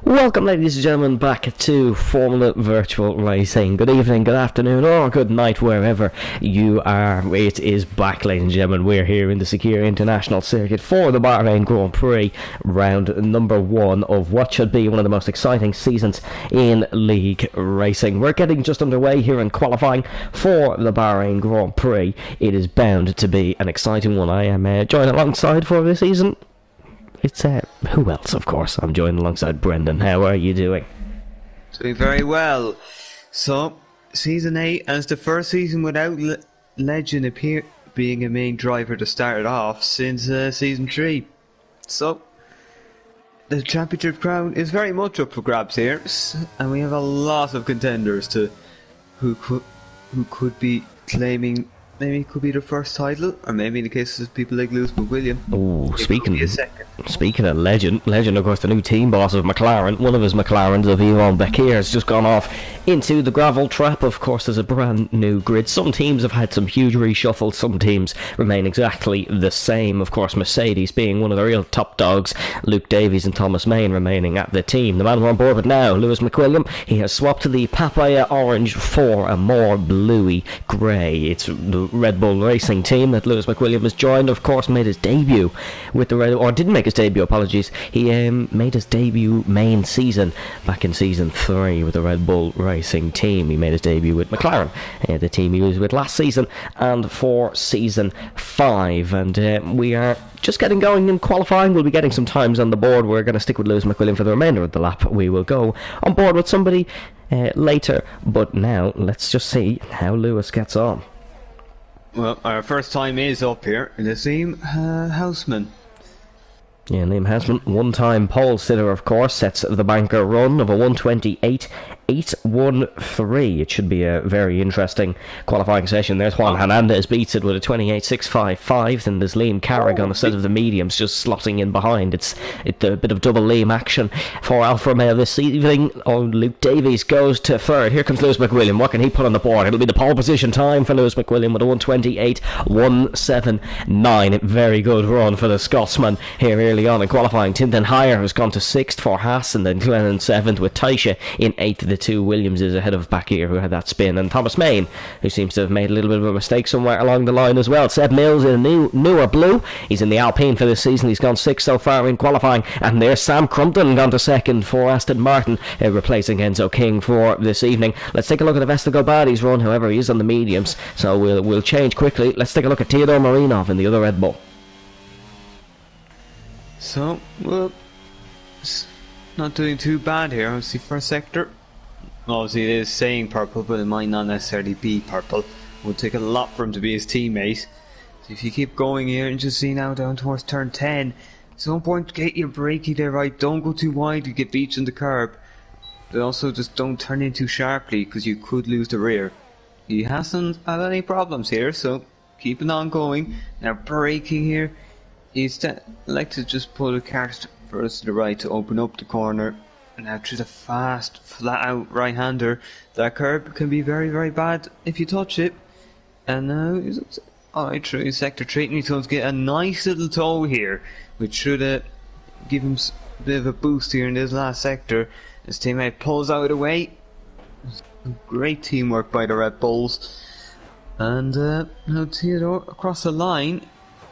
Welcome, ladies and gentlemen, back to Formula Virtual Racing. Good evening, good afternoon, or good night, wherever you are. It is back, ladies and gentlemen. We're here in the secure international circuit for the Bahrain Grand Prix, round number 1 of what should be one of the most exciting seasons in league racing. We're getting just underway here in qualifying for the Bahrain Grand Prix. It is bound to be an exciting one. I am joined alongside for this season. It's, who else, of course? I'm joined alongside Brendan. How are you doing? Doing very well. So, Season 8, as the first season without Legend being a main driver to start it off since Season 3. So, the championship crown is very much up for grabs here, and we have a lot of contenders to who could be claiming. Maybe it could be the first title, or maybe in the case of people like Lewis McWilliam. Oh, speaking of Legend, of course, the new team boss of McLaren, one of his McLarens, of Yvonne Becker, has just gone off into the gravel trap. Of course, there's a brand new grid. Some teams have had some huge reshuffles, some teams remain exactly the same. Of course, Mercedes being one of the real top dogs, Luke Davies and Thomas Main remaining at the team. The man we're on board with now, Lewis McWilliam, he has swapped to the Papaya Orange for a more bluey grey. It's the Red Bull Racing team that Lewis McWilliam has joined. Of course, made his debut with the Red, or didn't make his debut, apologies. He made his debut main season back in Season 3 with the Red Bull Racing team. He made his debut with McLaren, the team he was with last season, and for Season 5. And we are just getting going in qualifying. We'll be getting some times on the board. We're going to stick with Lewis McWilliam for the remainder of the lap. We will go on board with somebody later, but now let's just see how Lewis gets on. Well, our first time is up here in the Liam Houseman. Yeah, Liam Houseman, one-time pole sitter, of course, sets the banker run of a 128.813. It should be a very interesting qualifying session. There's Juan Hernandez beats it with a 28.655. Then there's Liam Carrick on the set of the mediums, just slotting in behind. It's a bit of double Liam action for Alfa Romeo this evening. Oh, Luke Davies goes to third. Here comes Lewis McWilliam. What can he put on the board? It'll be the pole position time for Lewis McWilliam with a 128.179. Very good run for the Scotsman here early on in qualifying. Tim Den Heyer has gone to 6th for Haas, and then Glennon 7th with Taisha in 8th. The two Williamses ahead of Bakir, who had that spin, and Thomas Main, who seems to have made a little bit of a mistake somewhere along the line as well. Seb Mills in a newer blue. He's in the Alpine for this season. He's gone 6th so far in qualifying, and there's Sam Crumpton gone to 2nd for Aston Martin, replacing Enzo King for this evening. Let's take a look at Vesta Gobadi's run. However, he is on the mediums, so we'll change quickly. Let's take a look at Theodore Marinov in the other Red Bull. So, well, not doing too bad here. Obviously, first sector. Obviously, it is saying purple, but it might not necessarily be purple. It would take a lot for him to be his teammate. So if you keep going here and just see now down towards turn 10, it's so important to get your braking there right. Don't go too wide, you get beached on the curb. But also just don't turn in too sharply, because you could lose the rear. He hasn't had any problems here, so keeping on going. Now braking here. He's like to just pull the cart first to the right to open up the corner. And now through the fast, flat out right-hander, that curb can be very, very bad if you touch it. And now he's alright through sector 3, and he's going to get a nice little toe here, which should give him a bit of a boost here in this last sector. His teammate pulls out of the way. Great teamwork by the Red Bulls. And now Theodore across the line.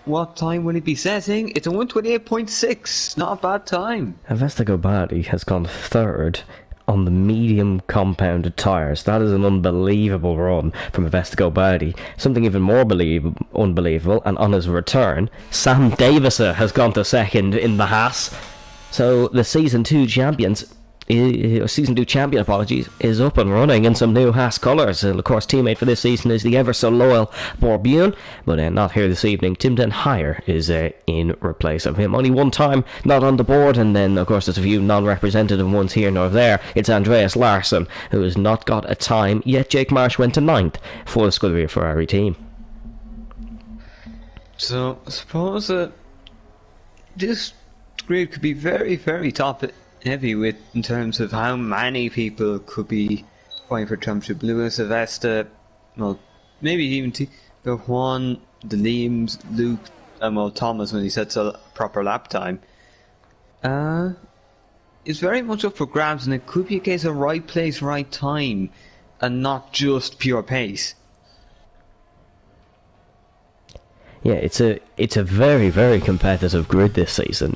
What time will he be setting? It's a 128.6. Not a bad time. Vesta Gobadi has gone 3rd on the medium compounded tyres. That is an unbelievable run from Vesta Gobadi. Something even more unbelievable, and on his return, Sam Davison has gone to 2nd in the Haas. So the Season 2 champion, apologies, is up and running in some new Haas colours. Of course, teammate for this season is the ever so loyal Bourbion, but not here this evening. Tim Den Heyer is in replace of him. Only one time not on the board, and then of course there's a few non-representative ones here nor there. It's Andreas Larsson, who has not got a time yet. Jake Marsh went to 9th for the Scuderia Ferrari team. So I suppose this grid could be very, very top heavy with in terms of how many people could be fighting for championship. Lewis, Avesta, well, maybe even the Juan, the Liams, Luke, and well, Thomas when he sets a proper lap time. is very much up for grabs, and it could be a case of right place, right time, and not just pure pace. Yeah, it's a very, very competitive grid this season.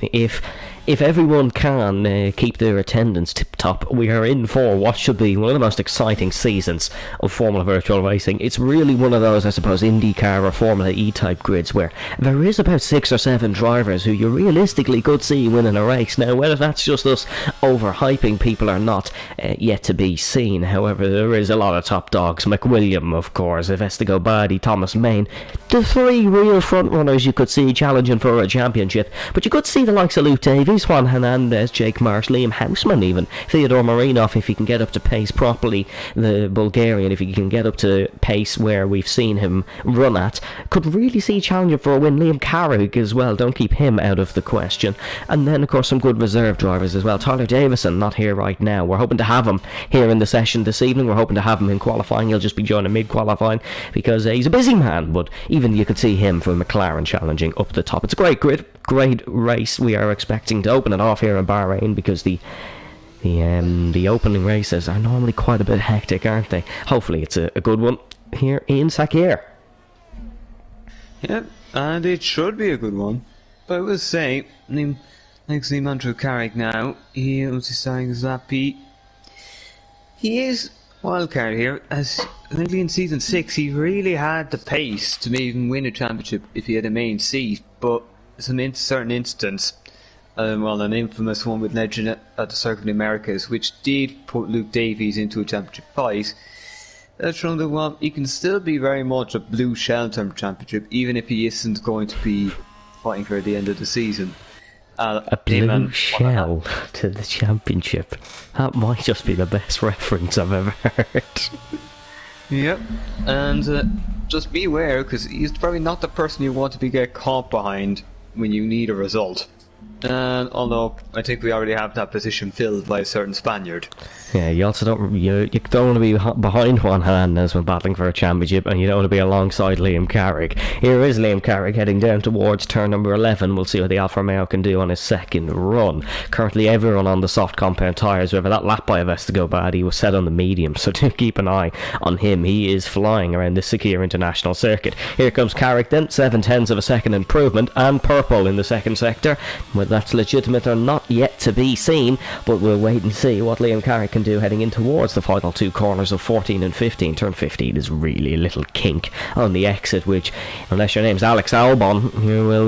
If everyone can keep their attendance tip top, we are in for what should be one of the most exciting seasons of Formula Virtual Racing. It's really one of those, I suppose, IndyCar or Formula E type grids where there is about 6 or 7 drivers who you realistically could see winning a race. Now, whether that's just us overhyping people or not, yet to be seen. However, there is a lot of top dogs. McWilliam, of course, Gobadi, Thomas Main, the 3 real front runners you could see challenging for a championship. But you could see the likes of Luke Davies, Juan Hernandez, Jake Marsh, Liam Houseman even, Fyodor Marinov if he can get up to pace properly, the Bulgarian if he can get up to pace where we've seen him run at. Could really see challenging for a win. Liam Carrick as well, don't keep him out of the question. And then of course some good reserve drivers as well. Tyler Davison, not here right now. We're hoping to have him here in the session this evening. We're hoping to have him in qualifying. He'll just be joining mid-qualifying because he's a busy man, but even you could see him for McLaren challenging up the top. It's a great grid, great race. We are expecting to open it off here in Bahrain because the opening races are normally quite a bit hectic, aren't they? Hopefully it's a good one here in Sakir. Yep, and it should be a good one. But I will say, next to Andrew Carrick now, he was starting his lap. He is wildcard here, as I think in season 6 he really had the pace to maybe even win a championship if he had a main seat, but some certain instance, an infamous one with Legend at the Circuit of the Americas, which did put Luke Davies into a championship fight. That's shown that he can still be very much a blue shell term championship, even if he isn't going to be fighting for the end of the season. A blue shell to the championship. That might just be the best reference I've ever heard. Yep, and just be aware, because he's probably not the person you want to get caught behind when you need a result. Although I think we already have that position filled by a certain Spaniard. Yeah, you also don't want to be behind Juan Hernandez when battling for a championship, and you don't want to be alongside Liam Carrick. Here is Liam Carrick heading down towards turn number 11. We'll see what the Alfa Romeo can do on his second run. Currently everyone on the soft compound tyres, whether that lap by Gobadi was set on the medium, so do keep an eye on him. He is flying around the Sakir International Circuit. Here comes Carrick then, 7/10 of a second improvement, and purple in the second sector. Whether that's legitimate or not yet to be seen, but we'll wait and see what Liam Carrick can do heading in towards the final 2 corners of 14 and 15. Turn 15 is really a little kink on the exit, which, unless your name's Alex Albon, you will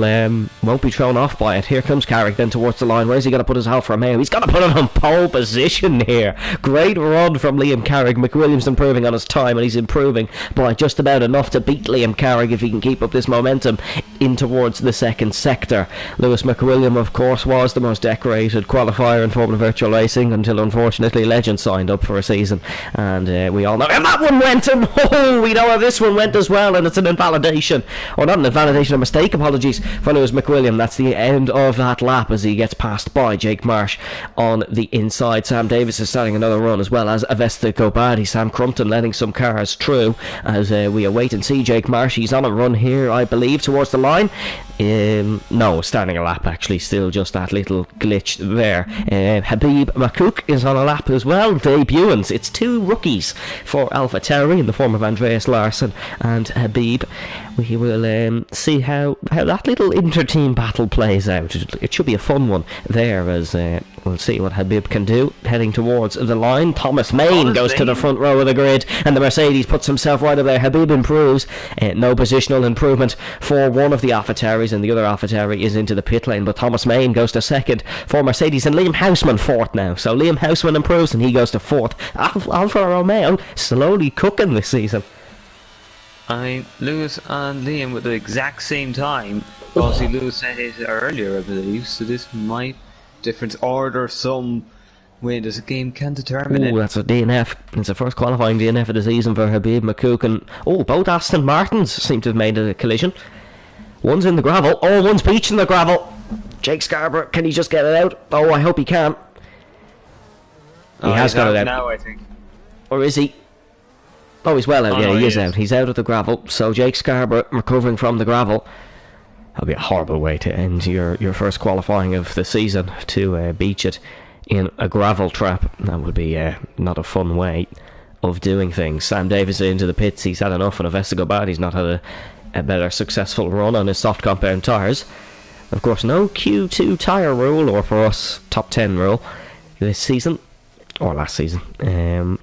won't be thrown off by it. Here comes Carrick then towards the line. Where's he going to put his Alfa Romeo? He's got to put it on pole position here. Great run from Liam Carrick. McWilliams improving on his time, and he's improving by just about enough to beat Liam Carrick if he can keep up this momentum in towards the second sector. Lewis McWilliam, of course, was the most decorated qualifier in Formula Virtual Racing until unfortunately Legend signed up for a season, and we all know how that one went, and we know how this one went as well, and it's an invalidation, or not an invalidation, a mistake, apologies for Lewis McWilliam. That's the end of that lap as he gets passed by Jake Marsh on the inside. Sam Davis is starting another run as well as Gobadi. Sam Crumpton letting some cars through as we await and see Jake Marsh. He's on a run here, I believe, towards the line. No, starting a lap actually, still just that little glitch there. Habib Makouk is on a lap as well, debutant. It's 2 rookies for AlphaTauri in the form of Andreas Larsson and Habib. We will see how that little inter-team battle plays out. It should be a fun one there, as we'll see what Habib can do heading towards the line. Thomas Main goes to the front row of the grid, and the Mercedes puts himself right up there. Habib improves. No positional improvement for one of the AlphaTauris, and the other AlphaTauri is into the pit lane, but Thomas Main goes to second for Mercedes, and Liam Houseman fourth now. So Liam Houseman improves and he goes to fourth. Alfa Romeo slowly cooking this season. Lewis and Liam with the exact same time. Obviously Lewis said his earlier, I believe, so this might different order some way as a game can determine it. That's a DNF. It's the first qualifying DNF of the season for Habib Makouk, and both Aston Martins seem to have made a collision. One's in the gravel. One's beached in the gravel. Jake Scarborough, can he just get it out? I hope he can. He has got it out now, I think. Or is he? He's well out. He is out. He's out of the gravel. So Jake Scarborough recovering from the gravel. That'll be a horrible way to end your first qualifying of the season, to beach it in a gravel trap. That would be not a fun way of doing things. Sam Davis into the pits. He's had enough, and if has to go bad, he's not had a better successful run on his soft compound tyres. Of course, no Q2 tyre rule, or for us, top 10 rule this season, or last season.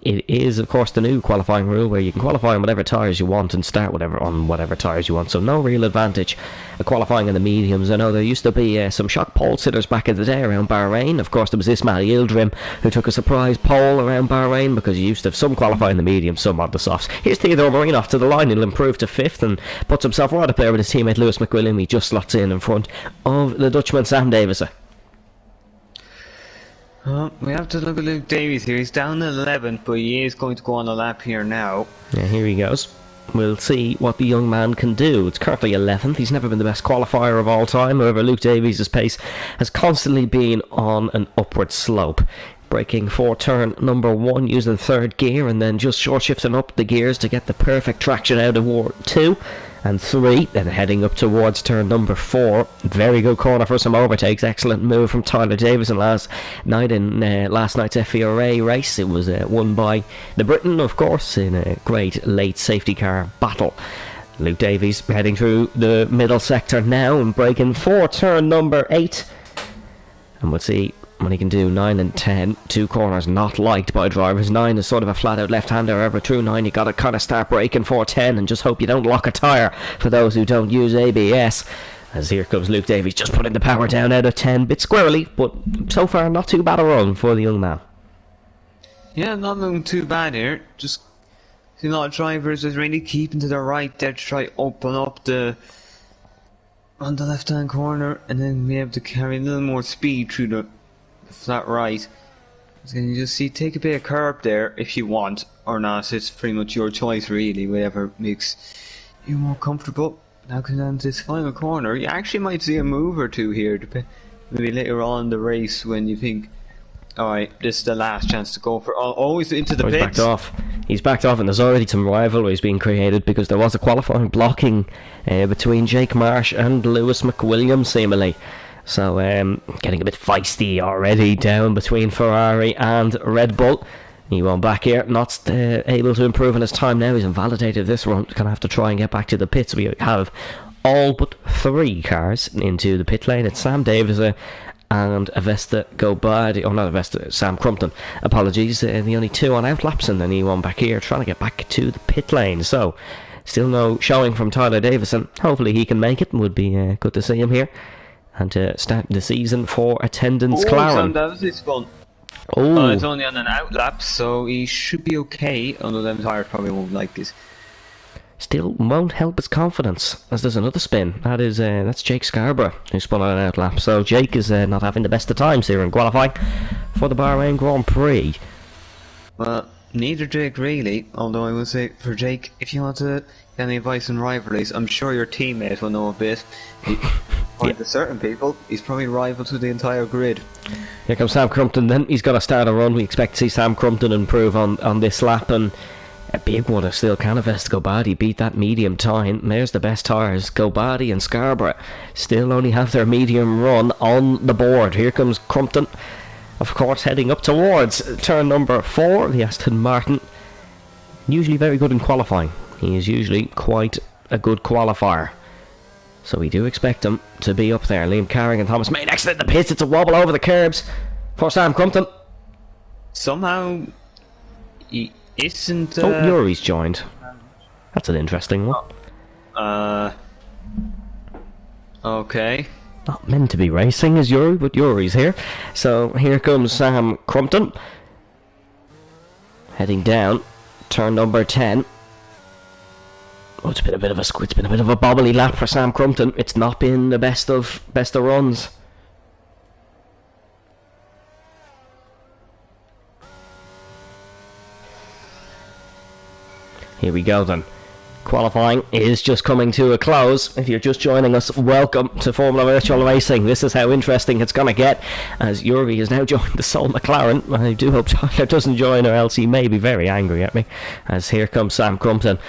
It is, of course, the new qualifying rule where you can qualify on whatever tyres you want and start on whatever tyres you want, so no real advantage qualifying in the mediums. I know there used to be some shock pole sitters back in the day around Bahrain. Of course, there was Ismail Yildirim who took a surprise pole around Bahrain because he used to have some qualifying in the mediums, some on the softs. Here's Theodore Marinoff to the line. He'll improve to 5th and puts himself right up there with his teammate Lewis McWilliam. He just slots in front of the Dutchman Sam Davison. We have to look at Luke Davies here. He's down in 11th, but he is going to go on a lap here now. Yeah, here he goes. We'll see what the young man can do. It's currently 11th. He's never been the best qualifier of all time. However, Luke Davies' pace has constantly been on an upward slope. Braking for turn number 1 using 3rd gear, and then just short shifting up the gears to get the perfect traction out of War 2 and 3, then heading up towards turn number 4. Very good corner for some overtakes. Excellent move from Tyler Davison last night in last night's FVR race. It was won by the Briton, of course, in a great late safety car battle. Luke Davies heading through the middle sector now and braking for turn number 8. And we'll see what he can do. 9 and 10, 2 corners not liked by drivers. 9 is sort of a flat out left hander. However, through 9 you got to kind of start braking for 10 and just hope you don't lock a tyre for those who don't use ABS. As here comes Luke Davies, just putting the power down out of 10. Bit squirrely, but so far not too bad a run for the young man. Yeah, not looking too bad here. Just see a lot of drivers is really keeping to the right there to try open up on the left hand corner and then be able to carry a little more speed through the flat right. So you just see, take a bit of curb there if you want or not. It's pretty much your choice really, whatever makes you more comfortable. Now coming down to this final corner, you actually might see a move or two here, maybe later on in the race when you think, alright, this is the last chance to go for always into the pits. He's backed off, and there's already some rivalries being created because there was a qualifying blocking between Jake Marsh and Lewis McWilliam seemingly. So getting a bit feisty already down between Ferrari and Red Bull. He won back here, not able to improve on his time now. He's invalidated this run. Gonna have to try and get back to the pits. We have all but 3 cars into the pit lane. It's Sam Davis and Avesta Gobadi, or not Avesta, Sam Crumpton, apologies. The only 2 on outlaps, and then he won back here trying to get back to the pit lane. So still no showing from Tyler Davison. Hopefully he can make it. Would be good to see him here and to start the season for attendance. Claren. That was his fun. It's only on an outlap, so he should be okay, although them tyres probably won't like this. Still won't help his confidence, as there's another spin. That's Jake Scarborough, who spun on an outlap. So Jake is not having the best of times here in qualifying for the Bahrain Grand Prix. Well, neither Jake really, although I will say for Jake, if you want to get any advice on rivalries, I'm sure your teammate will know a bit. To certain people, he's probably rival to the entire grid. Here comes Sam Crumpton then. He's got to start a run. We expect to see Sam Crumpton improve on this lap, and a big one is still Canavest Gobadi beat that medium time. There's the best tyres. Gobadi and Scarborough still only have their medium run on the board. Here comes Crumpton, of course, heading up towards turn number 4. The Aston Martin, usually very good in qualifying. He is usually quite a good qualifier. So we do expect him to be up there. Liam Carrick and Thomas May next to the pits. It's a wobble over the curbs for Sam Crumpton. Somehow he isn't... Yuri's joined. That's an interesting one. Okay. Not meant to be racing as Yuri, but Yuri's here. So here comes Sam Crumpton, heading down turn number 10. Oh, it's been a bit of a bobbly lap for Sam Crumpton. It's not been the best of runs. Here we go then. Qualifying is just coming to a close. If you're just joining us, welcome to Formula Virtual Racing. This is how interesting it's going to get, as Yuri has now joined the Sol McLaren. I do hope Tyler doesn't join, or else he may be very angry at me. As here comes Sam Crumpton,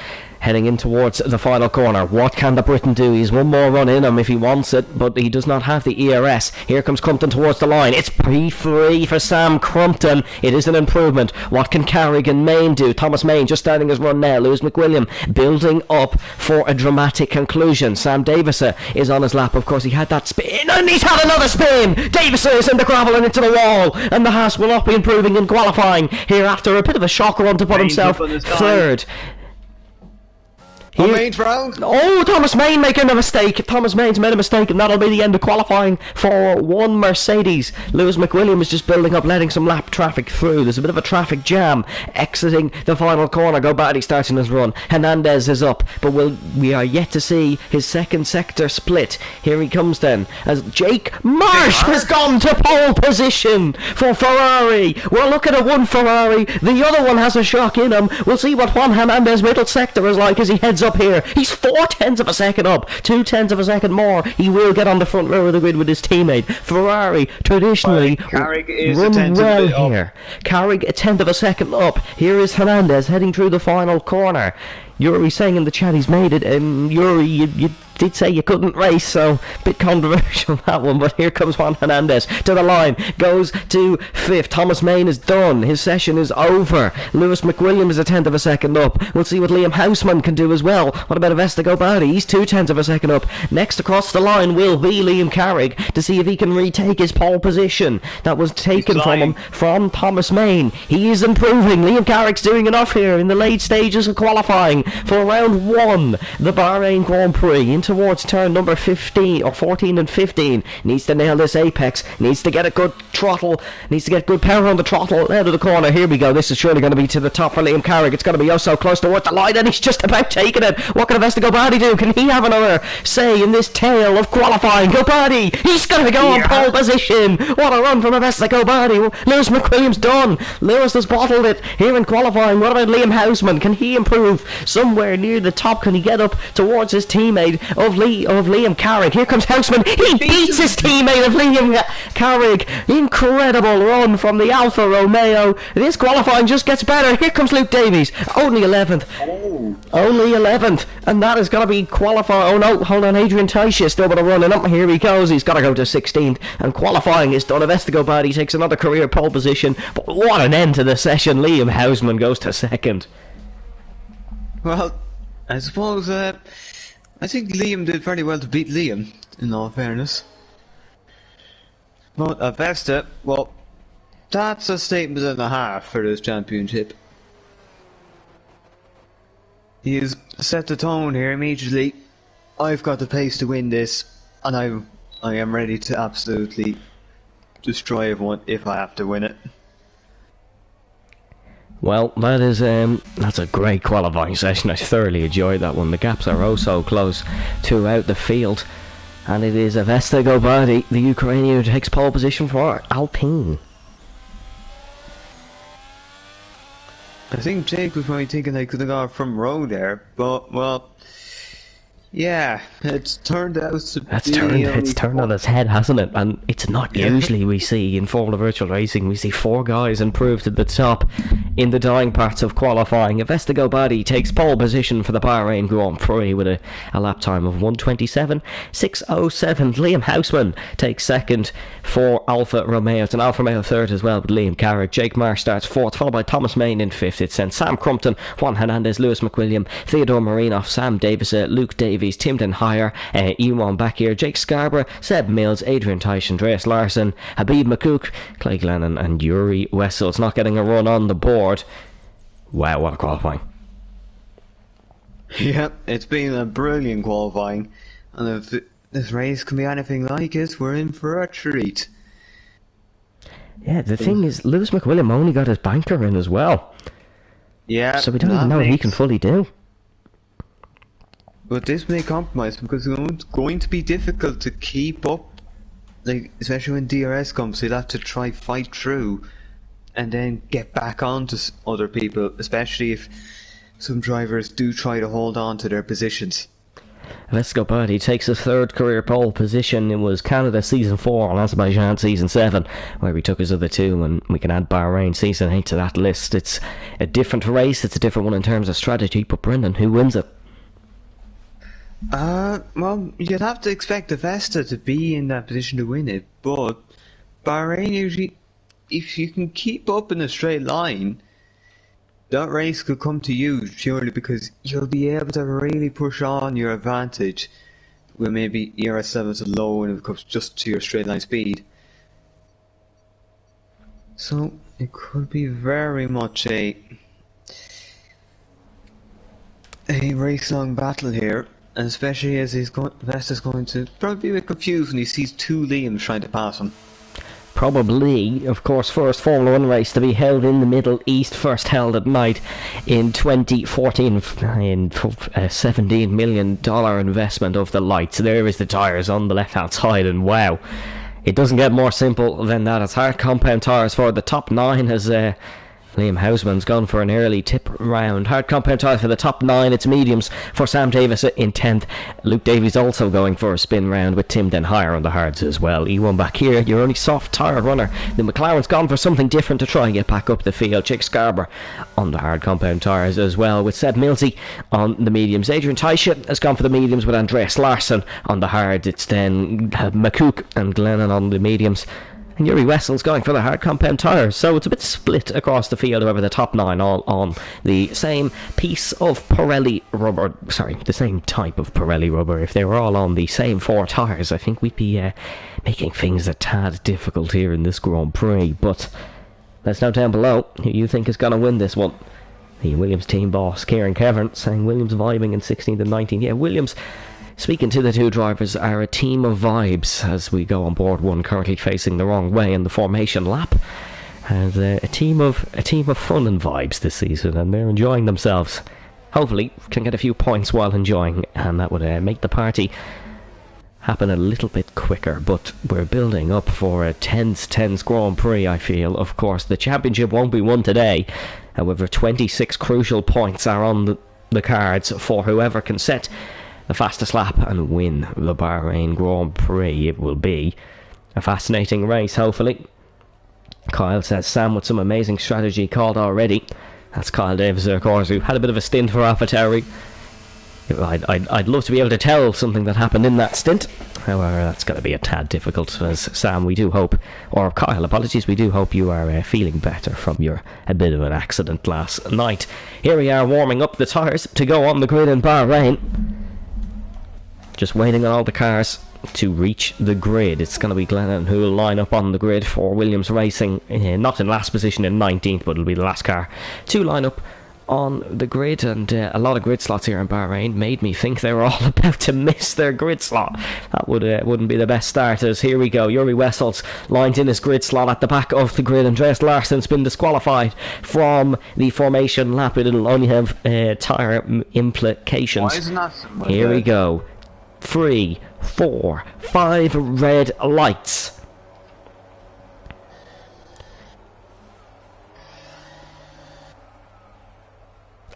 heading in towards the final corner. What can the Briton do? He's one more run in him if he wants it, but he does not have the ERS. Here comes Crumpton towards the line. It's P3 for Sam Crumpton. It is an improvement. What can Carrick and Main do? Thomas Main just starting his run now. Lewis McWilliam building up for a dramatic conclusion. Sam Davison is on his lap. Of course, he had that spin, and he's had another spin. Davison is in the gravel and into the wall, and the Haas will not be improving in qualifying here after a bit of a shock run to put himself third. Main's round. Oh, Thomas Main making a mistake. Thomas Main's made a mistake, and that'll be the end of qualifying for one Mercedes. Lewis McWilliam is just building up, letting some lap traffic through. There's a bit of a traffic jam exiting the final corner. Gobadi starts in his run. Hernandez is up, but we are yet to see his second sector split. Here he comes then, as Jake Marsh has gone to pole position for Ferrari. We're looking at one Ferrari. The other one has a shock in him. We'll see what Juan Hernandez middle sector is like as he heads up here. He's 0.4 of a second up, 0.2 of a second more. He will get on the front row of the grid with his teammate. Ferrari traditionally run well here. Carrick a 1/10 of a second up. Here is Hernandez heading through the final corner. Yuri saying in the chat he's made it. Yuri, you did say you couldn't race, so a bit controversial that one, but here comes Juan Hernandez to the line, goes to 5th. Thomas Main is done, his session is over. Lewis McWilliam is a 1/10 of a second up. We'll see what Liam Houseman can do as well. What about Avesta Gobadi? He's 2/10 of a second up. Next across the line will be Liam Carrick to see if he can retake his pole position that was taken from him from Thomas Main. He is improving. Liam Carrick's doing enough here in the late stages of qualifying for round 1, the Bahrain Grand Prix, in towards turn number 15 or 14 and 15. Needs to nail this apex, needs to get a good throttle, needs to get good power on the throttle out of the corner. Here we go. This is surely going to be to the top for Liam Carrick. It's going to be oh so close towards the line, and he's just about taking it. What can Avesta Gobadi do? Can he have another say in this tale of qualifying? Gobadi, he's going to go on pole position. What a run from Avesta Gobadi. Lewis McWilliam's done. Lewis has bottled it here in qualifying. What about Liam Houseman? Can he improve somewhere near the top? Can he get up towards his teammate of Liam Carrick? Here comes Houseman. He beats his teammate of Liam Carrick. Incredible run from the Alfa Romeo. This qualifying just gets better. Here comes Luke Davies. Only 11th. Only 11th. And that is going to be qualifying. Oh no, hold on. Adrian Taisha is still going to run. And up here he goes. He's got to go to 16th. And qualifying is done. Avesta Gobadi takes another career pole position. But what an end to the session. Liam Houseman goes to 2nd. Well, I suppose I think Liam did very well to beat Liam, in all fairness. But Avesta, well, that's a statement and a half for this championship. He's set the tone here immediately. I've got the pace to win this, and I am ready to absolutely destroy everyone if I have to win it. Well, that's a great qualifying session. I thoroughly enjoyed that one. The gaps are oh so close throughout the field, and it is Avesta Gobadi, the Ukrainian, who takes pole position for Alpine. I think Jake was probably thinking they could have gone from row there, but well, yeah, it's turned out to be... It's turned on its head, hasn't it? And it's not usually we see in Formula Virtual Racing, we see 4 guys improve to the top in the dying parts of qualifying. Avesta Gobadi takes pole position for the Bahrain Grand Prix with a lap time of 1:27.607. Liam Houseman takes 2nd for Alfa Romeo. It's an Alfa Romeo 3rd as well with Liam Carrick. Jake Marsh starts 4th, followed by Thomas Main in 5th. It sends Sam Crumpton, Juan Hernandez, Lewis McWilliam, Theodore Marinoff, Sam Davison, Luke Davies, Timden Hire, Ewan Bakir, Jake Scarborough, Seb Mills, Adrian Teich, Andreas Larson, Habib McCook, Clay Glennon and Yuri Wessel. It's not getting a run on the board. Wow, what a qualifying. Yep, it's been a brilliant qualifying, and if this race can be anything like it, we're in for a treat. Yeah, the thing is, Lewis McWilliam only got his banker in as well. Yeah, so we don't even know what he can fully do. But this may compromise because it's going to be difficult to keep up, like especially when DRS comes. He'll have to try fight through, and then get back onto other people, especially if some drivers do try to hold on to their positions. Let's go, He takes his 3rd career pole position. It was Canada Season 4 and Azerbaijan Season 7 where he took his other 2, and we can add Bahrain Season 8 to that list. It's a different race, it's a different one in terms of strategy, but Brendan, who wins it? Well, you'd have to expect the Vesta to be in that position to win it, but Bahrain usually, if you can keep up in a straight line, that race could come to you purely because you'll be able to really push on your advantage where maybe ERS levels are low and it comes just to your straight line speed. So it could be very much a race-long battle here, and especially as Vesta's going to probably be a bit confused when he sees two Liams trying to pass him. Probably, of course, first Formula 1 race to be held in the Middle East, first held at night in 2014 in a $17 million investment of the lights. There is the tyres on the left-hand side, and wow, it doesn't get more simple than that. It's hard compound tyres for the top 9 as Liam Houseman's gone for an early tip round. Hard compound tyres for the top 9. It's mediums for Sam Davis in 10th. Luke Davies also going for a spin round with Tim Den Higher on the hards as well. E1 back here, your only soft tyre runner. The McLaren's gone for something different to try and get back up the field. Chick Scarborough on the hard compound tyres as well with Seb Millsy on the mediums. Adrian Taisha has gone for the mediums with Andreas Larsson on the hards. It's then McCook and Glennon on the mediums. And Yuri Wessel's going for the hard compound tyres, so it's a bit split across the field. However, the top 9 all on the same piece of Pirelli rubber. Sorry, the same type of Pirelli rubber. If they were all on the same 4 tyres, I think we'd be making things a tad difficult here in this Grand Prix. But let's know down below who you think is going to win this one. The Williams team boss, Kieran Kevern, saying Williams vibing in 16th and 19th. Yeah, Williams, speaking to the two drivers, are a team of vibes as we go on board one currently facing the wrong way in the formation lap, and a team of fun and vibes this season, and they're enjoying themselves. Hopefully can get a few points while enjoying, and that would make the party happen a little bit quicker. But we're building up for a tense Grand Prix, I feel. Of course, the championship won't be won today. However, 26 crucial points are on the cards for whoever can set the fastest lap and win the Bahrain Grand Prix. It will be a fascinating race, hopefully. Kyle says Sam with some amazing strategy called already. That's Kyle Davis, of course, who had a bit of a stint for AlphaTauri. I'd love to be able to tell something that happened in that stint. However, that's going to be a tad difficult, as Sam, we do hope, or Kyle, apologies, we do hope you are feeling better from a bit of an accident last night. Here we are warming up the tyres to go on the grid in Bahrain. Just waiting on all the cars to reach the grid. It's going to be Glennon who will line up on the grid for Williams Racing, not in last position in 19th, but it'll be the last car to line up on the grid. And a lot of grid slots here in Bahrain made me think they were all about to miss their grid slot. That wouldn't be the best start. As here we go, Yuri Wessel's lined in his grid slot at the back of the grid. Andreas Larsson's been disqualified from the formation lap. It'll only have tyre implications. Why isn't that here we go. 3, 4, 5 red lights.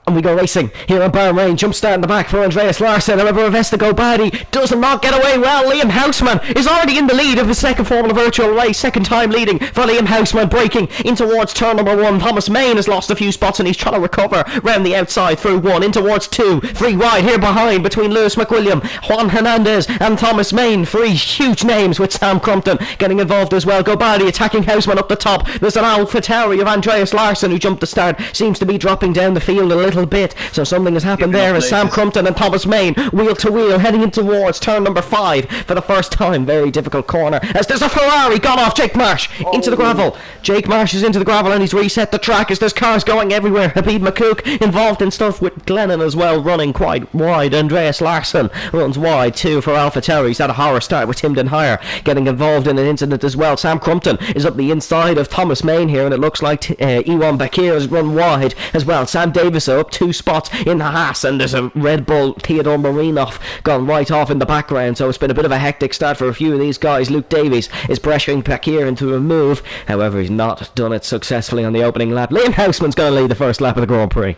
And we go racing here in Bahrain. Jump start in the back for Andreas Larsson. However, Vestago Badi does not get away well. Liam Houseman is already in the lead of his second Formula Virtual race. Second time leading for Liam Houseman, breaking in towards turn number 1. Thomas Main has lost a few spots and he's trying to recover round the outside through 1. In towards 2. 3 wide here behind between Lewis McWilliam, Juan Hernandez and Thomas Main. 3 huge names with Sam Crumpton getting involved as well. Gobadi attacking Houseman up the top. There's an AlphaTauri of Andreas Larsson who jumped the start. Seems to be dropping down the field a little bit, so something has happened there as Sam Crumpton and Thomas Main wheel to wheel heading in towards turn number 5 for the first time. Very difficult corner as there's a Ferrari gone off Jake Marsh into the gravel. Jake Marsh is into the gravel and he's reset the track as there's cars going everywhere. Habib McCook involved in stuff with Glennon as well, running quite wide. Andreas Larsson runs wide too for AlphaTauri. He's had a horror start with Tim Den Higher getting involved in an incident as well. Sam Crumpton is up the inside of Thomas Main here, and it looks like Ewan Bakir has run wide as well. Sam Davis up 2 spots in the Haas, and there's a Red Bull Theodore Marinov gone right off in the background, so it's been a bit of a hectic start for a few of these guys. Luke Davies is pressuring Bakir into a move, however he's not done it successfully on the opening lap. Liam Houseman's going to lead the first lap of the Grand Prix.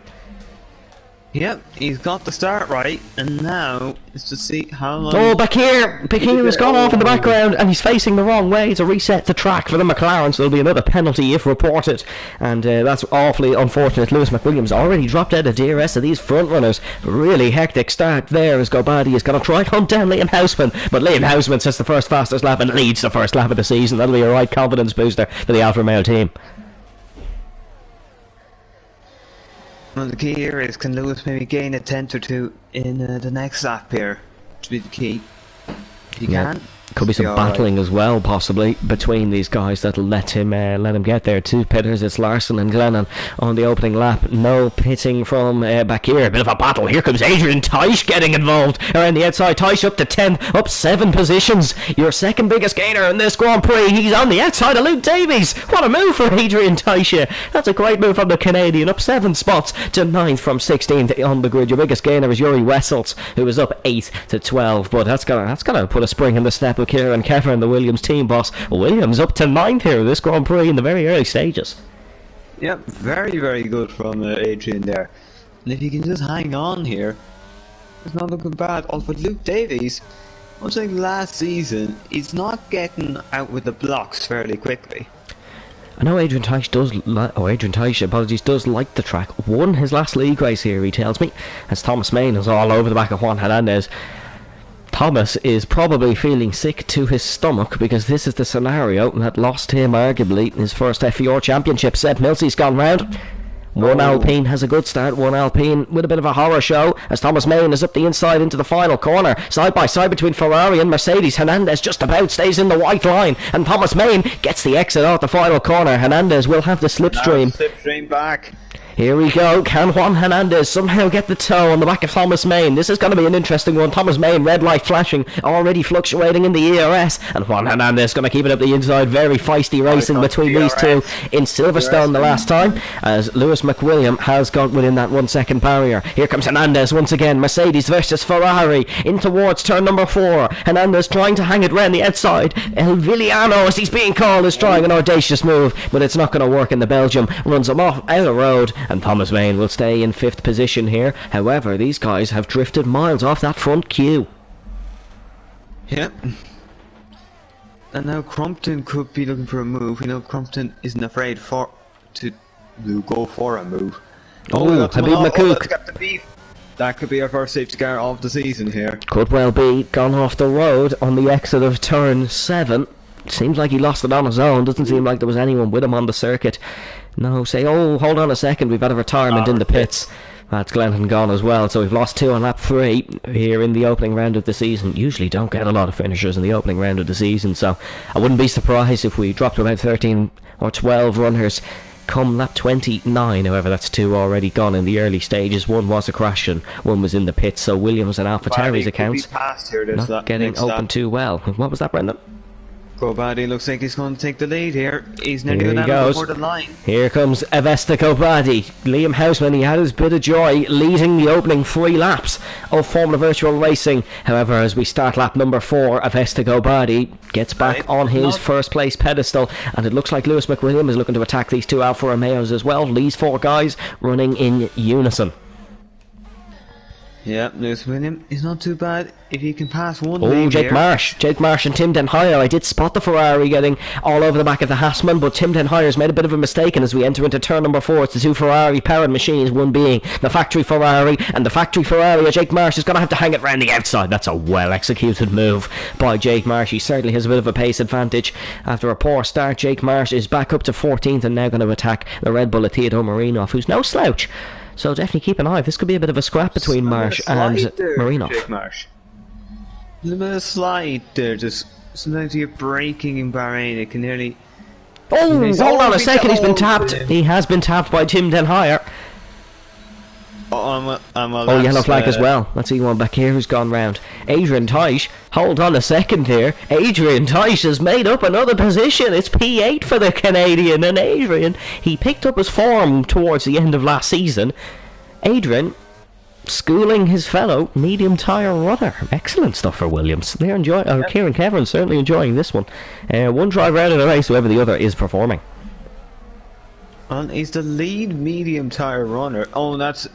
Yep, he's got the start right, and now it's to see how long. Oh, Bakir has gone off in the background, and he's facing the wrong way to reset the track for the McLaren, so there'll be another penalty if reported, and that's awfully unfortunate. Lewis McWilliams already dropped out of DRS of these front runners. Really hectic start there as Gobadi is going to try and hunt down Liam Houseman, but Liam Houseman sets the first fastest lap and leads the first lap of the season. That'll be a right confidence booster for the Alfa Romeo team. Well, the key here is, can Lewis maybe gain a tenth or two in the next lap here? To be the key. If he can. Could be some battling as well, possibly, between these guys that'll let him get there. Two pitters, it's Larson and Glennon on the opening lap. No pitting from back here. A bit of a battle. Here comes Adrian Teisch getting involved around the outside. Teisch up to 10th, up 7 positions. Your second biggest gainer in this Grand Prix. He's on the outside of Luke Davies. What a move for Adrian Teisch. That's a great move from the Canadian. Up 7 spots to 9th from 16th on the grid. Your biggest gainer is Yuri Wessels, who was up 8 to 12. But that's gonna put a spring in the step of Kieran Kevin, the Williams team boss. Williams up to 9th here in this Grand Prix in the very early stages. Yep, very, very good from Adrian there. And if he can just hang on here, it's not looking bad. Also, Luke Davies, much like last season, he's not getting out with the blocks fairly quickly. I know Adrian Teisch does like the track. Won his last league race here, he tells me, as Thomas Main is all over the back of Juan Hernandez. Thomas is probably feeling sick to his stomach because this is the scenario that lost him arguably his first FVR championship. Seb Millsey's gone round. One Alpine has a good start, one Alpine with a bit of a horror show as Thomas Main is up the inside into the final corner. Side by side between Ferrari and Mercedes. Hernandez just about stays in the white line and Thomas Main gets the exit out the final corner. Hernandez will have the slipstream. Slipstream back. Here we go. Can Juan Hernandez somehow get the toe on the back of Thomas Main? This is going to be an interesting one. Thomas Main, red light flashing, already fluctuating in the ERS, and Juan Hernandez going to keep it up the inside. Very feisty racing between these two in Silverstone the last time, as Lewis McWilliam has got within that 1 second barrier. Here comes Hernandez once again. Mercedes versus Ferrari in towards turn number 4. Hernandez trying to hang it round the outside. El Villano, as he's being called, is trying an audacious move, but it's not going to work in the Belgium. Runs him off out of road, and Thomas Main will stay in 5th position here. However, these guys have drifted miles off that front queue. Yep. And now Crumpton could be looking for a move. You know, Crumpton isn't afraid to go for a move. Habib McCook. That could be our first safety car of the season here. Could well be. Gone off the road on the exit of turn 7. Seems like he lost it on his own. Doesn't seem like there was anyone with him on the circuit. No, say, oh, hold on a second, we've had a retirement in the pits. That's Glennon gone as well, so we've lost 2 on lap 3 here in the opening round of the season. Usually don't get a lot of finishers in the opening round of the season, so I wouldn't be surprised if we dropped about 13 or 12 runners come lap 29. However, that's 2 already gone in the early stages. 1 was a crash and 1 was in the pits, so Williams and AlphaTauri's accounts not getting open too well. What was that, Brendan? Gobadi looks like he's going to take the lead here. He's nearly going to before the line. Here comes Avesta Gobadi. Liam Houseman, he had his bit of joy leading the opening 3 laps of Formula Virtual Racing. However, as we start lap number 4, Avesta Gobadi gets back on his first place pedestal, and it looks like Lewis McWilliam is looking to attack these 2 Alfa Romeos as well. These 4 guys running in unison. Yeah, Lewis William is not too bad if he can pass one. Jake Marsh and Tim Den Heyer. I did spot the Ferrari getting all over the back of the Hassman, but Tim Den Heyer's made a bit of a mistake, and as we enter into turn number 4, it's the 2 Ferrari powered machines, one being the factory Ferrari, and the factory Ferrari, Jake Marsh, is going to have to hang it round the outside. That's a well executed move by Jake Marsh. He certainly has a bit of a pace advantage. After a poor start, Jake Marsh is back up to 14th and now going to attack the Red Bull of Theodore Marinov, who's no slouch. So definitely keep an eye. This could be a bit of a scrap between Marsh and Marinov. Jake Marsh. A little bit of slide there. Just sometimes you're braking in Bahrain. It can nearly. Oh, hold on a second. He's been tapped. He has been tapped by Tim Den Heyer. Yellow flag as well. Let's see one back here who's gone round. Adrian Teisch. Hold on a second here. Adrian Teisch has made up another position. It's P8 for the Canadian. And Adrian, he picked up his form towards the end of last season. Adrian schooling his fellow medium tyre runner. Excellent stuff for Williams. They're enjoying. Kieran Kevin certainly enjoying this one. One driver out of the race, however the other is performing. And he's the lead medium tyre runner. Oh, that's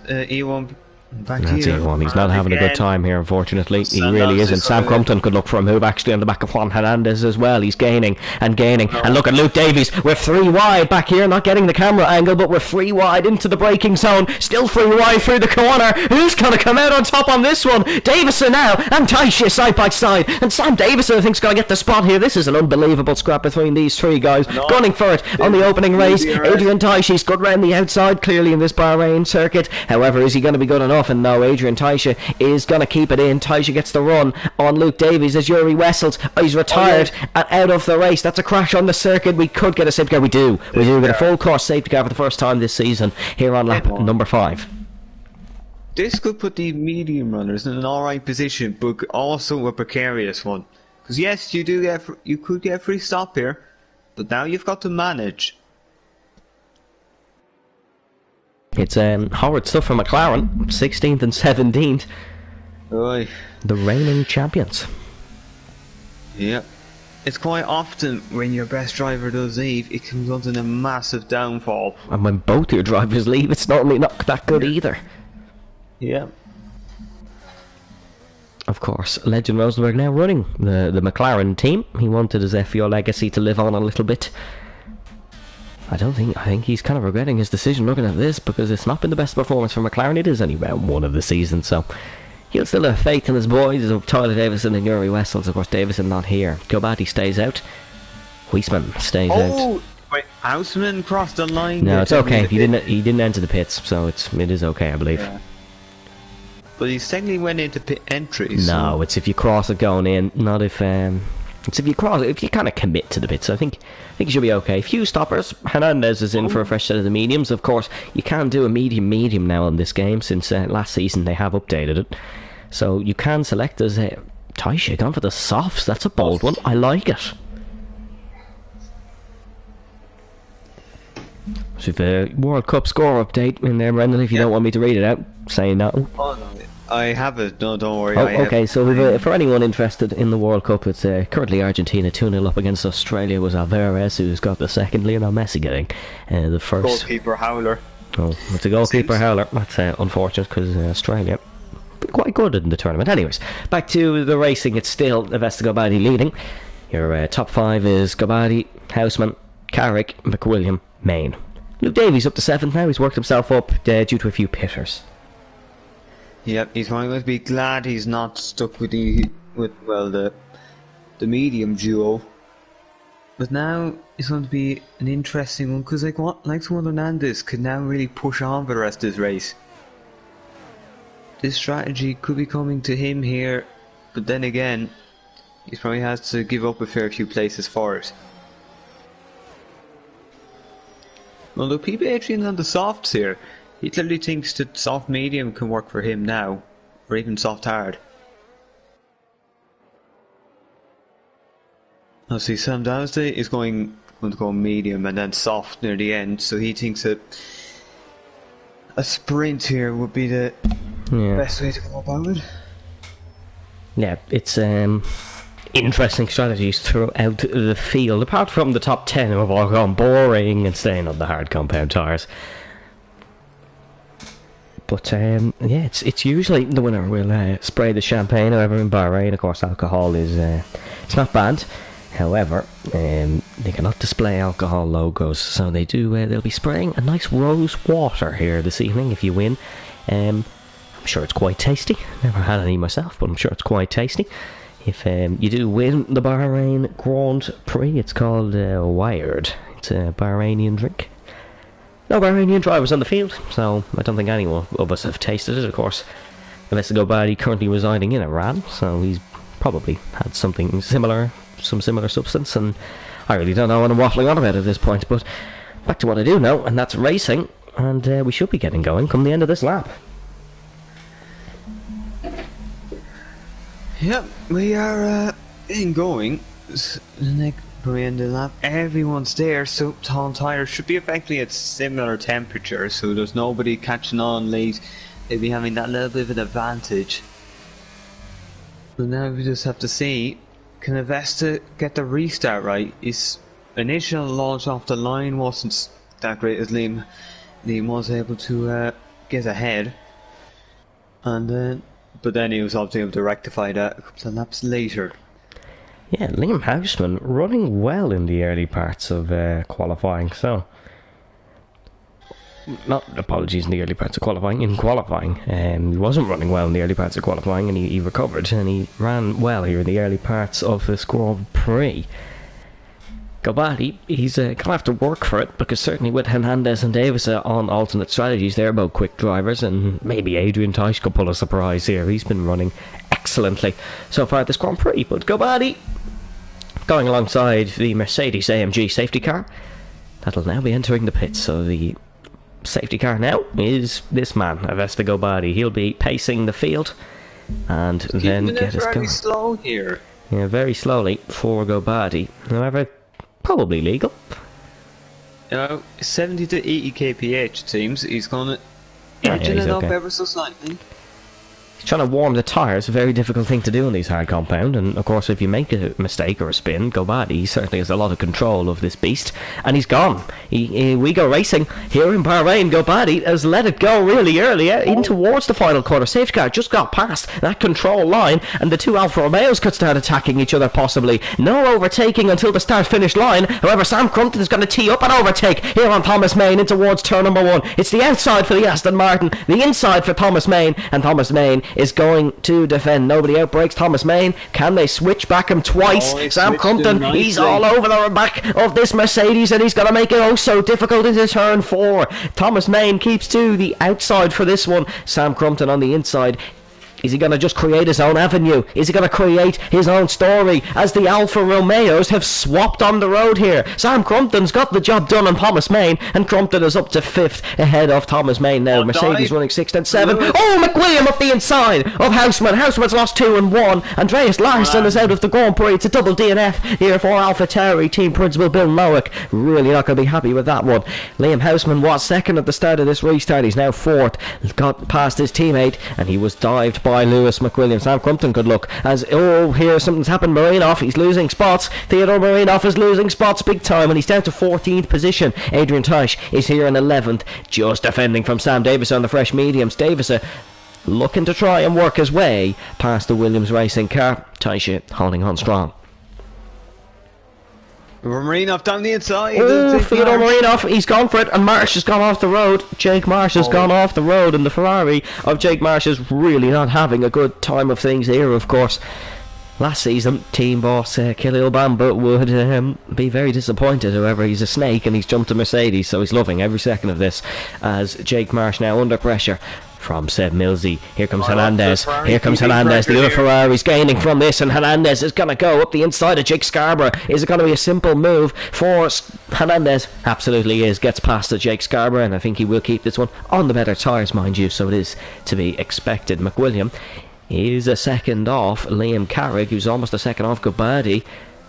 Back to That's you. it, he's not having a good time here, unfortunately. He really isn't. Sam Crumpton Crumpton could look for a move actually on the back of Juan Hernandez as well. He's gaining and gaining. And look at Luke Davies. We're 3 wide back here, not getting the camera angle, but we're 3 wide into the braking zone. Still 3 wide through the corner. Who's going to come out on top on this one? Davison now and Taisha side by side. And Sam Davison, I think, is going to get the spot here. This is an unbelievable scrap between these 3 guys. Gunning for it on the opening race. Adrian Taishi's good round the outside, clearly in this Bahrain circuit. However, is he going to be good enough? And no, Adrian Taisha is going to keep it in. Taisha gets the run on Luke Davies as Yuri Wessels. He's retired and out of the race. That's a crash on the circuit. We could get a safety car. We do get a full course safety car for the first time this season here on lap number 5. This could put the medium runners in an alright position, but also a precarious one. Because yes, you could get a free stop here, but now you've got to manage. It's horrid stuff for McLaren, 16th and 17th. Oy. The reigning champions. Yep. It's quite often when your best driver does leave, it can result in a massive downfall. And when both your drivers leave, it's normally not that good either. Yeah. Of course, Legend Rosenberg now running the McLaren team. He wanted his FVR legacy to live on a little bit. I think he's kind of regretting his decision looking at this, because it's not been the best performance for McLaren. It is only round 1 of the season, so he'll still have faith in his boys of Tyler Davison and Yuri Wessels. Of course, Davison not here. Gobati stays out. Huisman stays out. Wait, Houseman crossed the line. No, it's okay. He didn't enter the pits, so it is okay, I believe. Yeah. But he technically went into pit entry. So. No, it's if you cross it going in, not if it's if you cross it, if you kind of commit to the bits. I think it should be okay. Few stoppers. Hernandez is in for a fresh set of the mediums. Of course, you can do a medium now in this game, since last season they have updated it. So you can select as Taisha gone for the softs. That's a bold one. I like it. So if a World Cup score update in there, Brendan, if you don't want me to read it out, say no. Oh no, I have it. No, don't worry. Oh, okay, so for anyone interested in the World Cup, it's currently Argentina 2-0 up against Australia. Was Alvarez who's got the second, Lionel Messi getting the first. Goalkeeper howler. Oh, it's a goalkeeper howler. That's unfortunate, because Australia been quite good in the tournament. Anyways, back to the racing. It's still Vesta Gobadi leading. Your top 5 is Gobadi, Houseman, Carrick, McWilliam, Main. Luke Davies up to 7th now. He's worked himself up due to a few pitters. Yep, he's going to be glad he's not stuck with the medium duo. But now it's going to be an interesting one, because like Juan Hernandez could now really push on for the rest of this race. This strategy could be coming to him here, but then again, he probably has to give up a fair few places for it. Although P.B. Adrian's on the softs here, he clearly thinks that soft medium can work for him now, or even soft hard. Now see, Sam Dowsday is going to go medium and then soft near the end, so he thinks that a sprint here would be the best way to go about it. Yeah, it's interesting strategies throughout the field, apart from the top 10 who have all gone boring and staying on the hard compound tyres. But yeah, it's usually the winner will spray the champagne. However, in Bahrain, of course, alcohol is it's not banned. However, they cannot display alcohol logos, so they do. They'll be spraying a nice rose water here this evening if you win. I'm sure it's quite tasty. Never had any myself, but I'm sure it's quite tasty. If you do win the Bahrain Grand Prix, it's called Wired. It's a Bahrainian drink. No Bahrainian drivers on the field, so I don't think anyone of us have tasted it. Of course, Vesta Gobadi currently residing in Iran, so he's probably had something similar, some similar substance, and I really don't know what I'm waffling on about at this point. But back to what I do know, and that's racing, and we should be getting going come the end of this lap. Yep, we are getting going. The next end of the lap, everyone's there, so tall tires should be effectively at similar temperature, so there's nobody catching on late. They'll be having that little bit of an advantage. But now we just have to see, can Vesta get the restart right? His initial launch off the line wasn't that great, as Liam was able to get ahead. And then, but then he was obviously able to rectify that a couple of laps later. Yeah, Liam Houseman running well in the early parts of qualifying, so... Not apologies in the early parts of qualifying, in qualifying. He wasn't running well in the early parts of qualifying, and he recovered, and he ran well here in the early parts of this Grand Prix. Gobati, he's going to have to work for it, because certainly with Hernandez and Davis on alternate strategies, they're both quick drivers, and maybe Adrian Teich could pull a surprise here. He's been running excellently so far this Grand Prix, but Gobati going alongside the Mercedes AMG safety car. That'll now be entering the pits, so the safety car now is this man, Avesta Gobati. He'll be pacing the field and then get his car. Very slow here. Yeah, very slowly for Gobati. However, probably legal. 70 to 80 kph it seems. He's going to edge it up ever so slightly. He's trying to warm the tyres, a very difficult thing to do on these hard compound, and of course if you make a mistake or a spin, Gobati certainly has a lot of control of this beast, and he's gone. We go racing here in Bahrain. Gobati has let it go really early in towards the final corner. Safety car just got past that control line, and the two Alfa Romeos could start attacking each other possibly. No overtaking until the start-finish line. However, Sam Crumpton is going to tee up an overtake here on Thomas Main in towards turn number 1. It's the outside for the Aston Martin, the inside for Thomas Main, and Thomas Main is going to defend. Nobody outbreaks Thomas Main. Can they switch back him twice? Sam Crumpton, he's all over the back of this Mercedes, and he's going to make it oh so difficult into turn 4. Thomas Main keeps to the outside for this one. Sam Crumpton on the inside. Is he going to just create his own avenue? Is he going to create his own story as the Alfa Romeos have swapped on the road here? Sam Crumpton's got the job done on Thomas Main, and Crumpton is up to 5th ahead of Thomas Main now. Mercedes running 6th and 7th. Oh, McWilliam up the inside of Houseman. Houseman's lost 2 and 1. Andreas Larsson is out of the Grand Prix. It's a double DNF here for AlphaTauri. Team principal Bill Nowick really not going to be happy with that one. Liam Houseman was 2nd at the start of this restart. He's now 4th. Got past his teammate, and he was dived by Lewis McWilliam. Sam Crumpton, good luck. As, here something's happened. Marinoff, he's losing spots. Theodore Marinoff is losing spots big time, and he's down to 14th position. Adrian Teich is here in 11th, just defending from Sam Davis on the fresh mediums. Davis looking to try and work his way past the Williams racing car. Teich holding on strong. Marinoff down the inside. Oh, Theodore Marinoff, he's gone for it, and Marsh has gone off the road. Jake Marsh has gone off the road, and the Ferrari of Jake Marsh is really not having a good time of things here, of course. Last season, team boss Khalil Bamba would be very disappointed. However, he's a snake, and he's jumped to Mercedes, so he's loving every second of this, as Jake Marsh now under pressure from Seb Millsy. Here comes Hernandez. Here comes Hernandez. The other Ferrari's gaining from this, and Hernandez is going to go up the inside of Jake Scarborough. Is it going to be a simple move for Hernandez? Absolutely is. Gets past the Jake Scarborough, and I think he will keep this one on the better tyres, mind you, so it is to be expected. McWilliam is a second off Liam Carrick, who's almost a second off Gobati,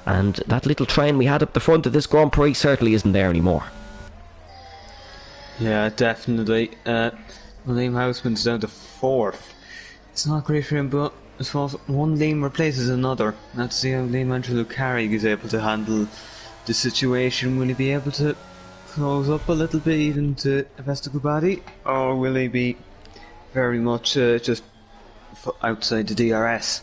and that little train we had up the front of this Grand Prix certainly isn't there anymore. Yeah, definitely. Liam Houseman's down to 4th. It's not great for him, but I suppose one Liam replaces another. Let's see how Liam Andrew Carrick is able to handle the situation. Will he be able to close up a little bit even to Avesta Gobati, or will he be very much just outside the DRS?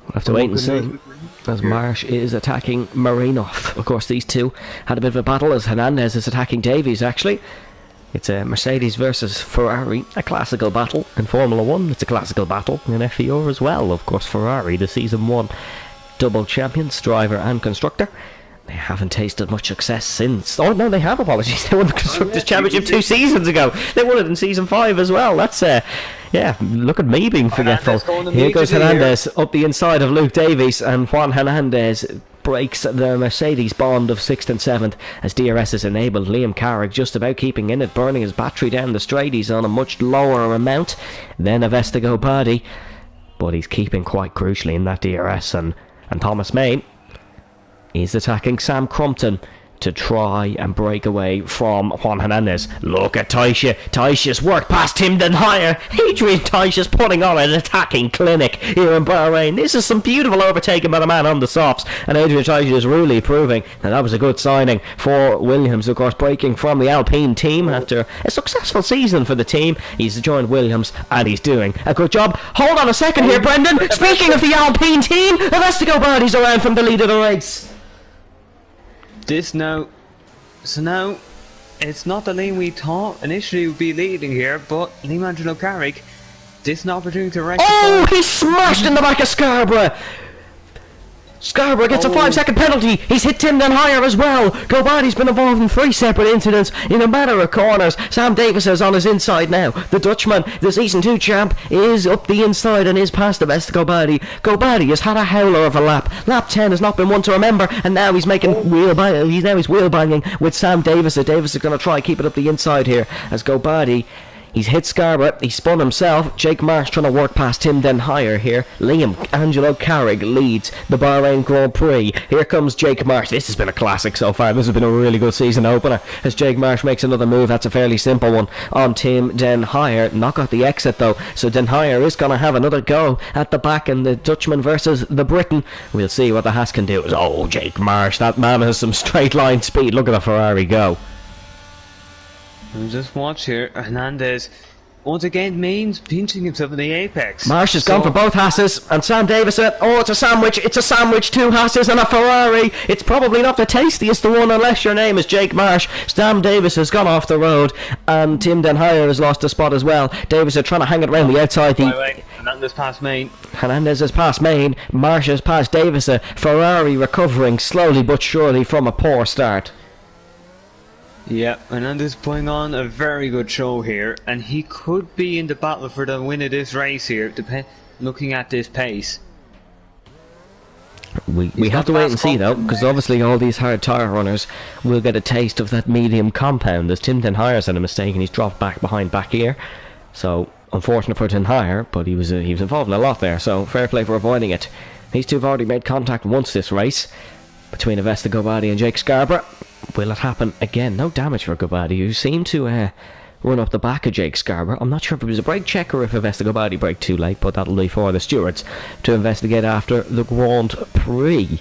We'll have to wait and see, as Marsh is attacking Marinoff. Of course, these two had a bit of a battle, as Hernandez is attacking Davies, actually. It's a Mercedes versus Ferrari, a classical battle in Formula 1. It's a classical battle in FVR as well. Of course, Ferrari, the Season 1 double champions, driver and constructor. They haven't tasted much success since... Oh, no, they have, apologies. They won the Constructors' Championship 2 seasons ago. They won it in Season 5 as well. That's, yeah, look at me being forgetful. Here goes Hernandez up the inside of Luke Davies, and Juan Hernandez breaks the Mercedes bond of 6th and 7th as DRS is enabled. Liam Carrick just about keeping in it, burning his battery down the straight. He's on a much lower amount than Avesta Gobati, but he's keeping quite crucially in that DRS, and Thomas Main is attacking Sam Crumpton to try and break away from Juan Hernandez. Look at Taisha. Taisha's worked past him then higher. Adrian Taisha's putting on an attacking clinic here in Bahrain. This is some beautiful overtaking by the man on the softs, and Adrian Taisha is really proving that was a good signing for Williams, of course, breaking from the Alpine team after a successful season for the team. He's joined Williams and he's doing a good job. Hold on a second here, Brendan. Speaking of the Alpine team, Vestager Barty's around from the lead of the race. So now, it's not the lane we thought initially would be leading here, but Liam Angelo Carrick, this is an opportunity to rectify. Oh, he's smashed in the back of Scarborough. Scarborough gets a 5-second penalty. He's hit Tim then higher as well. Gobardi's been involved in 3 separate incidents in a matter of corners. Sam Davis is on his inside now. The Dutchman, the Season 2 champ, is up the inside and is past the best of Gobardi. Gobardi has had a howler of a lap. Lap 10 has not been one to remember, and now he's making wheel banging with Sam Davis. Davis is going to try keep it up the inside here as Gobardi. He's hit Scarborough, he spun himself. Jake Marsh trying to work past him then higher here. Liam Angelo Carrick leads the Bahrain Grand Prix. Here comes Jake Marsh. This has been a classic so far. This has been a really good season opener as Jake Marsh makes another move. That's a fairly simple one on Tim Den Higher. Not got the exit though, so Den Higher is going to have another go at the back in the Dutchman versus the Briton. We'll see what the Haas can do. Oh, Jake Marsh, that man has some straight line speed. Look at the Ferrari go. And just watch here, Hernandez once again means pinching himself in the apex. Marsh has gone for both Hasses, and Sam Davis said, oh, it's a sandwich, 2 Hasses and a Ferrari. It's probably not the tastiest the one unless your name is Jake Marsh. Sam Davis has gone off the road, and Tim Den Higher has lost a spot as well. Davis are trying to hang it around the outside. Hernandez past Main. Hernandez has passed Main. Marsh has passed Davis. Ferrari recovering slowly but surely from a poor start. Yeah, Hernandez putting on a very good show here, and he could be in the battle for the win of this race here, looking at this pace. We have to wait and see though, because obviously all these hard tyre runners will get a taste of that medium compound. As Tim Den Higher's had a mistake and he's dropped back behind back here, so unfortunate for Den Higher, but he was involved in a lot there, so fair play for avoiding it. These two have already made contact once this race, between Avesta Gobardi and Jake Scarborough. Will it happen again? No damage for Gobardi, who seemed to run up the back of Jake Scarborough. I'm not sure if it was a brake check or if Avesta Gobardi braked too late, but that'll be for the stewards to investigate after the Grand Prix.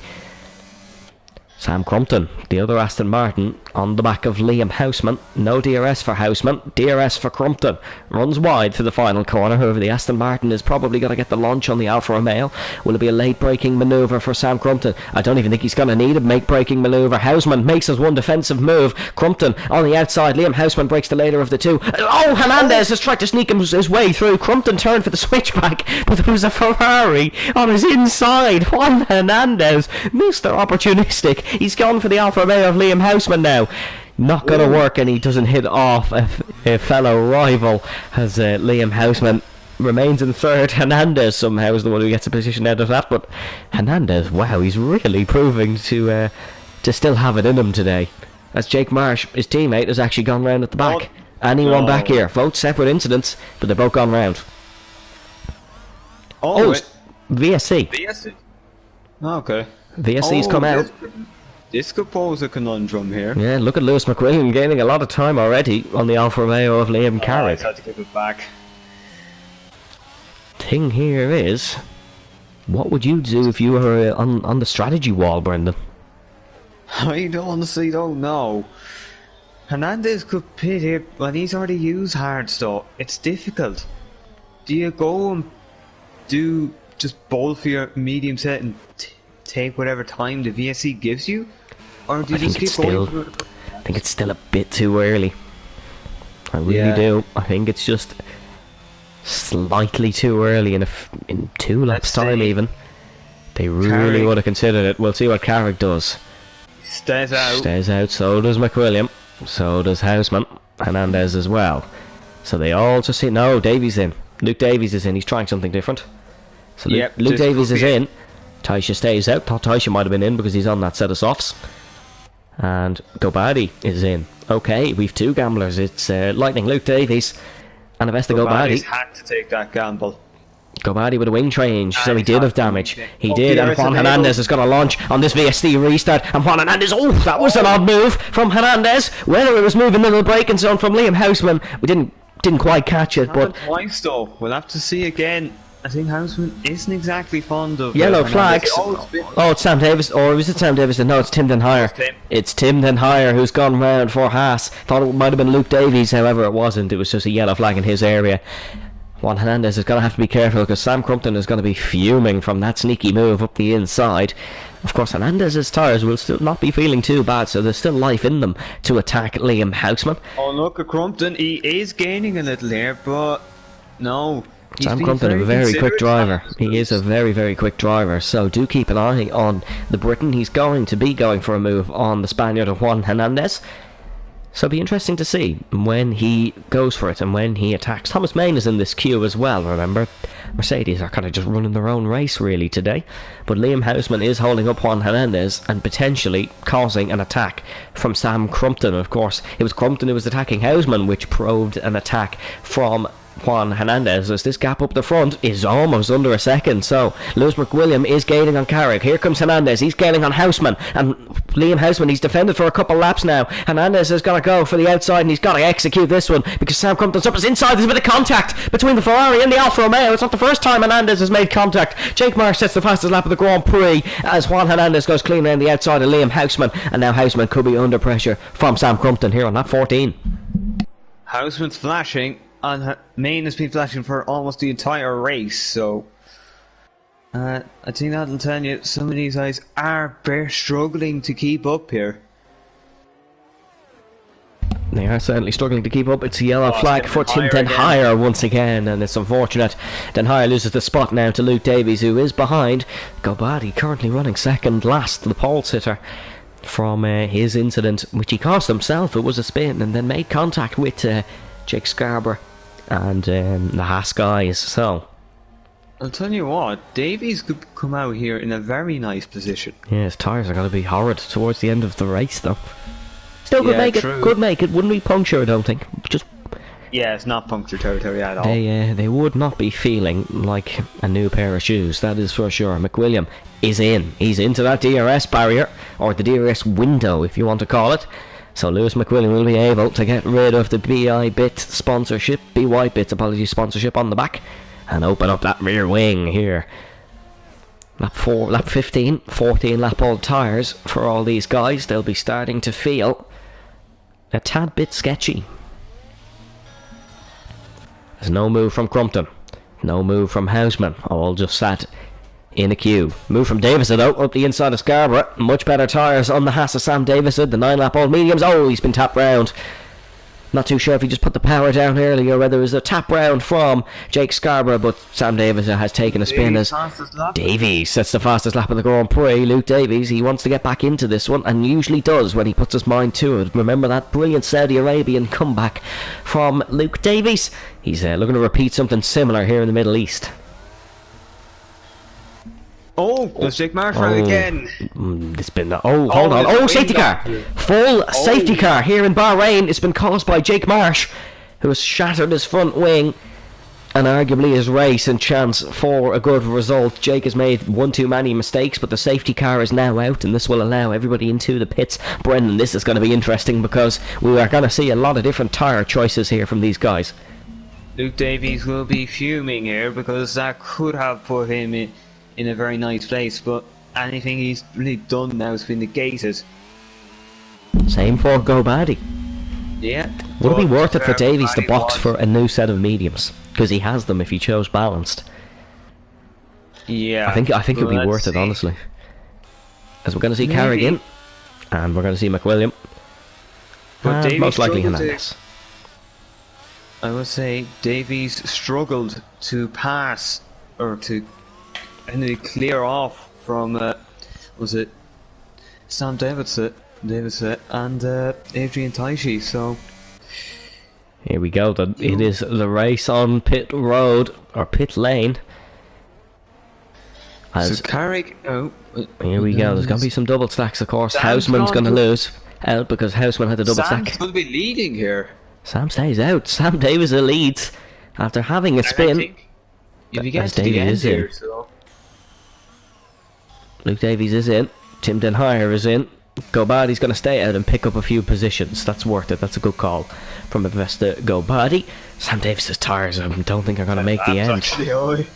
Sam Crumpton, the other Aston Martin, on the back of Liam Houseman. No DRS for Houseman, DRS for Crumpton. Runs wide for the final corner. However, the Aston Martin is probably going to get the launch on the Alfa Romeo. Will it be a late braking manoeuvre for Sam Crumpton? I don't even think he's going to need a make braking manoeuvre. Houseman makes his one defensive move. Crumpton on the outside. Liam Houseman breaks the later of the two. Oh, Hernandez has tried to sneak his way through. Crumpton turned for the switchback, but there was a Ferrari on his inside. Juan Hernandez, Mr. Opportunistic. He's gone for the Alfa Romeo of Liam Houseman now. Not going to work, and he doesn't hit off a fellow rival as Liam Houseman remains in third. Hernandez somehow is the one who gets a position out of that, but Hernandez, wow, he's really proving to still have it in him today. As Jake Marsh, his teammate, has actually gone round at the back. Anyone back here? Both separate incidents, but they've both gone round. VSC. VSC. Okay. VSC's come out. This could pose a conundrum here. Yeah, look at Lewis McQueen gaining a lot of time already on the Alfa Romeo of Liam Carrick. I had to give it back. Thing here is, what would you do if you were on the strategy wall, Brendan? I honestly don't know. Hernandez could pit here, but he's already used hard stuff. It's difficult. Do you go and just bowl for your medium set and take whatever time the VSC gives you? Or do you just keep going? I think it's still a bit too early. I really do. I think it's just slightly too early in 2 laps time even. They really would have considered it. We'll see what Carrick does. Stays out. Stays out, so does McWilliam. So does Houseman. Hernandez as well. So they all just see. No, Davies in. Luke Davies is in. He's trying something different. So Luke Davies is in. Taisha stays out. Thought Taisha might have been in because he's on that set of softs. And Gobardi is in. Okay, we've 2 gamblers. It's Lightning Luke Davies and Avesta Gobardi. Had to take that gamble. Gobadi with a wing change, so he did have damage. He Oh, did, and Pierre's Juan enabled. Hernandez is going to launch on this VSD restart, and Juan Hernandez, oh, that was an odd move from Hernandez. Whether it was moving into the braking zone from Liam Houseman, we didn't quite catch it, but Twice though, we'll have to see again. I think Houseman isn't exactly fond of yellow Hernandez. flags. Oh, it's Sam Davis, or was it Sam Davis? No, it's Tim Den Hyer. Tim. It's Tim Den Hyer who's gone round for Haas. Thought it might have been Luke Davies, however it wasn't. It was just a yellow flag in his area. Juan Hernandez is going to have to be careful because Sam Crumpton is going to be fuming from that sneaky move up the inside. Of course, Hernandez's tyres will still not be feeling too bad, so there's still life in them to attack Liam Houseman. Oh, look at Crumpton. He is gaining a little here, but no. Sam Crumpton, a very quick driver. He is a very, very quick driver, so do keep an eye on the Briton. He's going to be going for a move on the Spaniard of Juan Hernandez. So it'll be interesting to see when he goes for it and when he attacks. Thomas Main is in this queue as well, remember. Mercedes are kind of just running their own race really today. But Liam Houseman is holding up Juan Hernandez and potentially causing an attack from Sam Crumpton. Of course, it was Crumpton who was attacking Houseman, which proved an attack from Juan Hernandez, as this gap up the front is almost under a second. So Lewis McWilliam is gaining on Carrick. Here comes Hernandez, he's gaining on Houseman, and Liam Houseman, he's defended for a couple laps now. Hernandez has got to go for the outside and he's got to execute this one because Sam Crumpton's up his inside. There's a bit of contact between the Ferrari and the Alfa Romeo. It's not the first time Hernandez has made contact. Jake Marsh sets the fastest lap of the Grand Prix as Juan Hernandez goes clean around the outside of Liam Houseman, and now Houseman could be under pressure from Sam Crumpton here on lap 14. Houseman's flashing, and Main has been flashing for almost the entire race, so I think that'll tell you some of these guys are bare struggling to keep up here. They are certainly struggling to keep up. It's a yellow flag Tim for Den Tim Hyer Den again. Hyer once again, and it's unfortunate. Den Hyer loses the spot now to Luke Davies, who is behind. Gobadi currently running second last, the pole sitter from his incident, which he caused himself. It was a spin and then made contact with Jake Scarborough and the Haas guys. So I'll tell you what, Davies could come out here in a very nice position. yeah, his tyres are going to be horrid towards the end of the race, though. Still could Yeah, make true. it. Could make it. Wouldn't be puncture, I don't think. Just Yeah, it's not puncture territory at all. they would not be feeling like a new pair of shoes. That is for sure. McWilliam is in. He's into that DRS barrier, or the DRS window, if you want to call it. So Lewis McWilliam will be able to get rid of the BI Bit sponsorship, BY Bit apologies sponsorship on the back, and open up that rear wing here. Lap 15, 14 lap old tyres for all these guys. They'll be starting to feel a tad bit sketchy. There's no move from Crumpton, no move from Houseman, all just sat in a queue. Move from Davison though, up the inside of Scarborough. Much better tyres on the Haas of Sam Davison, the 9 lap old mediums. Oh, he's been tapped round. Not too sure if he just put the power down earlier or whether it was a tap round from Jake Scarborough, but Sam Davison has taken a spin as Davies sets the fastest lap of the Grand Prix. Luke Davies, he wants to get back into this one and usually does when he puts his mind to it. Remember that brilliant Saudi Arabian comeback from Luke Davies? He's looking to repeat something similar here in the Middle East. Oh, there's Jake Marsh again. It's been hold on. there's Oh, a safety window. car. Full safety car here in Bahrain. It's been caused by Jake Marsh, who has shattered his front wing and arguably his race and chance for a good result. Jake has made one too many mistakes, but the safety car is now out, and this will allow everybody into the pits. Brendan, this is going to be interesting because we are going to see a lot of different tyre choices here from these guys. Luke Davies will be fuming here because that could have put him in a very nice place, but anything he's really done now has been negated. Same for Gobadi. Yeah. Would it be but worth it for where Davies to Paddy box was- for a new set of mediums? Because he has them if he chose balanced. Yeah. I think it'd well, be let's worth it, see. honestly. As we're going to see Maybe. Carrigan, and we're going to see McWilliam, But and Davies most likely struggled to- Hernandez. I would say Davies struggled to pass or to clear off from was it Sam Davidson and Adrian Taishi. So Here we go. It is the race on pit road or pit lane. As Carrick. Oh, here we go. There's going to be some double stacks, of course. Sam's Houseman's gone going to to- lose out because Houseman had a double Sam's stack. going to be leading here. Sam stays out. Sam Davis leads after having a And I spin. think If you get As to the Davies end is in. here, so Luke Davies is in. Tim Den Hyer is in. Gobadi's going to stay out and pick up a few positions. That's worth it. That's a good call from Investor Gobadi. Sam Davis's tyres, I don't think are going to make the end. Actually,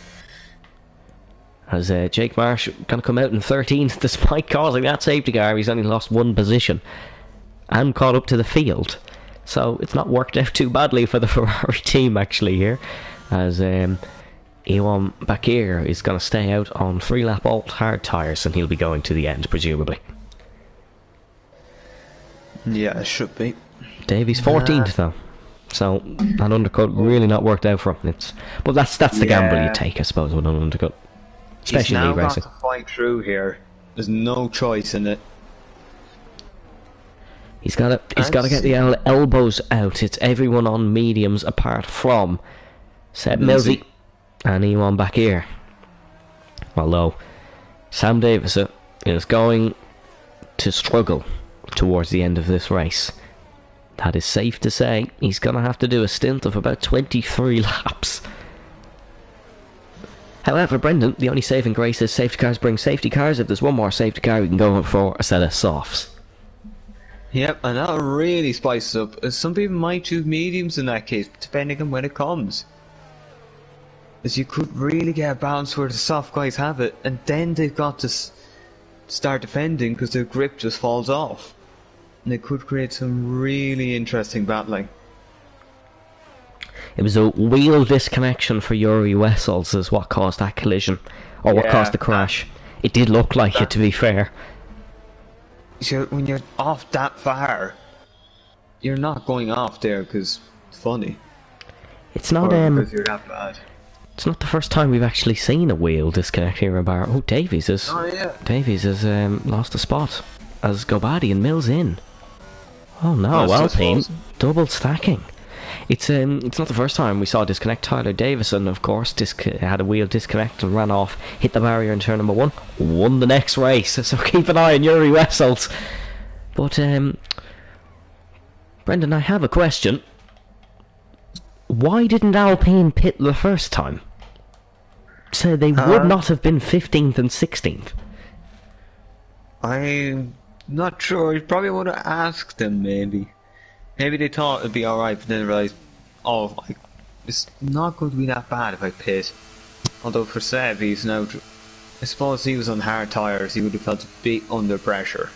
As Jake Marsh going to come out in 13th despite causing that safety car. He's only lost one position and caught up to the field. So it's not worked out too badly for the Ferrari team actually here. As Iwan Bakir is going to stay out on 3-lap old hard tyres and he'll be going to the end presumably. yeah, it should be. Davies 14th though. So an undercut really not worked out for him. But that's the gamble you take, I suppose, with an undercut. Especially He's now league racing. got to fight through here. There's no choice in it. He's got to get the elbows out. It's everyone on mediums apart from Seb Millsy and Iwan Bakir. Although Sam Davis is going to struggle towards the end of this race. That is safe to say. He's going to have to do a stint of about 23 laps. However, Brendan, the only saving grace is safety cars bring safety cars. If there's one more safety car, we can go for a set of softs. Yep, and that'll really spice it up. Some people might choose mediums in that case, depending on when it comes. As you could really get a balance where the soft guys have it, and then they've got to start defending because their grip just falls off. And it could create some really interesting battling. It was a wheel disconnection for Yuri Wessels is what caused that collision, or what caused the crash. It did look like it, to be fair. So when you're off that far, you're not going off there because it's funny. It's not because you're that bad. It's not the first time we've actually seen a wheel disconnect here in Bahrain. Oh, Davies has lost a spot as Gobadi and Mills in. Oh no, Alpine double stacking. It's not the first time we saw disconnect. Tyler Davison, of course, had a wheel disconnect and ran off, hit the barrier in turn number 1, won the next race. So keep an eye on Yuri Wessels. But Brendan, I have a question. Why didn't Alpine pit the first time? So they would not have been 15th and 16th. I'm not sure. You probably would have asked them, maybe. Maybe they thought it'd be alright, but then realised, it's not going to be that bad if I pit. Although for Seb, he's now, I suppose he was on hard tyres, he would have felt a bit under pressure.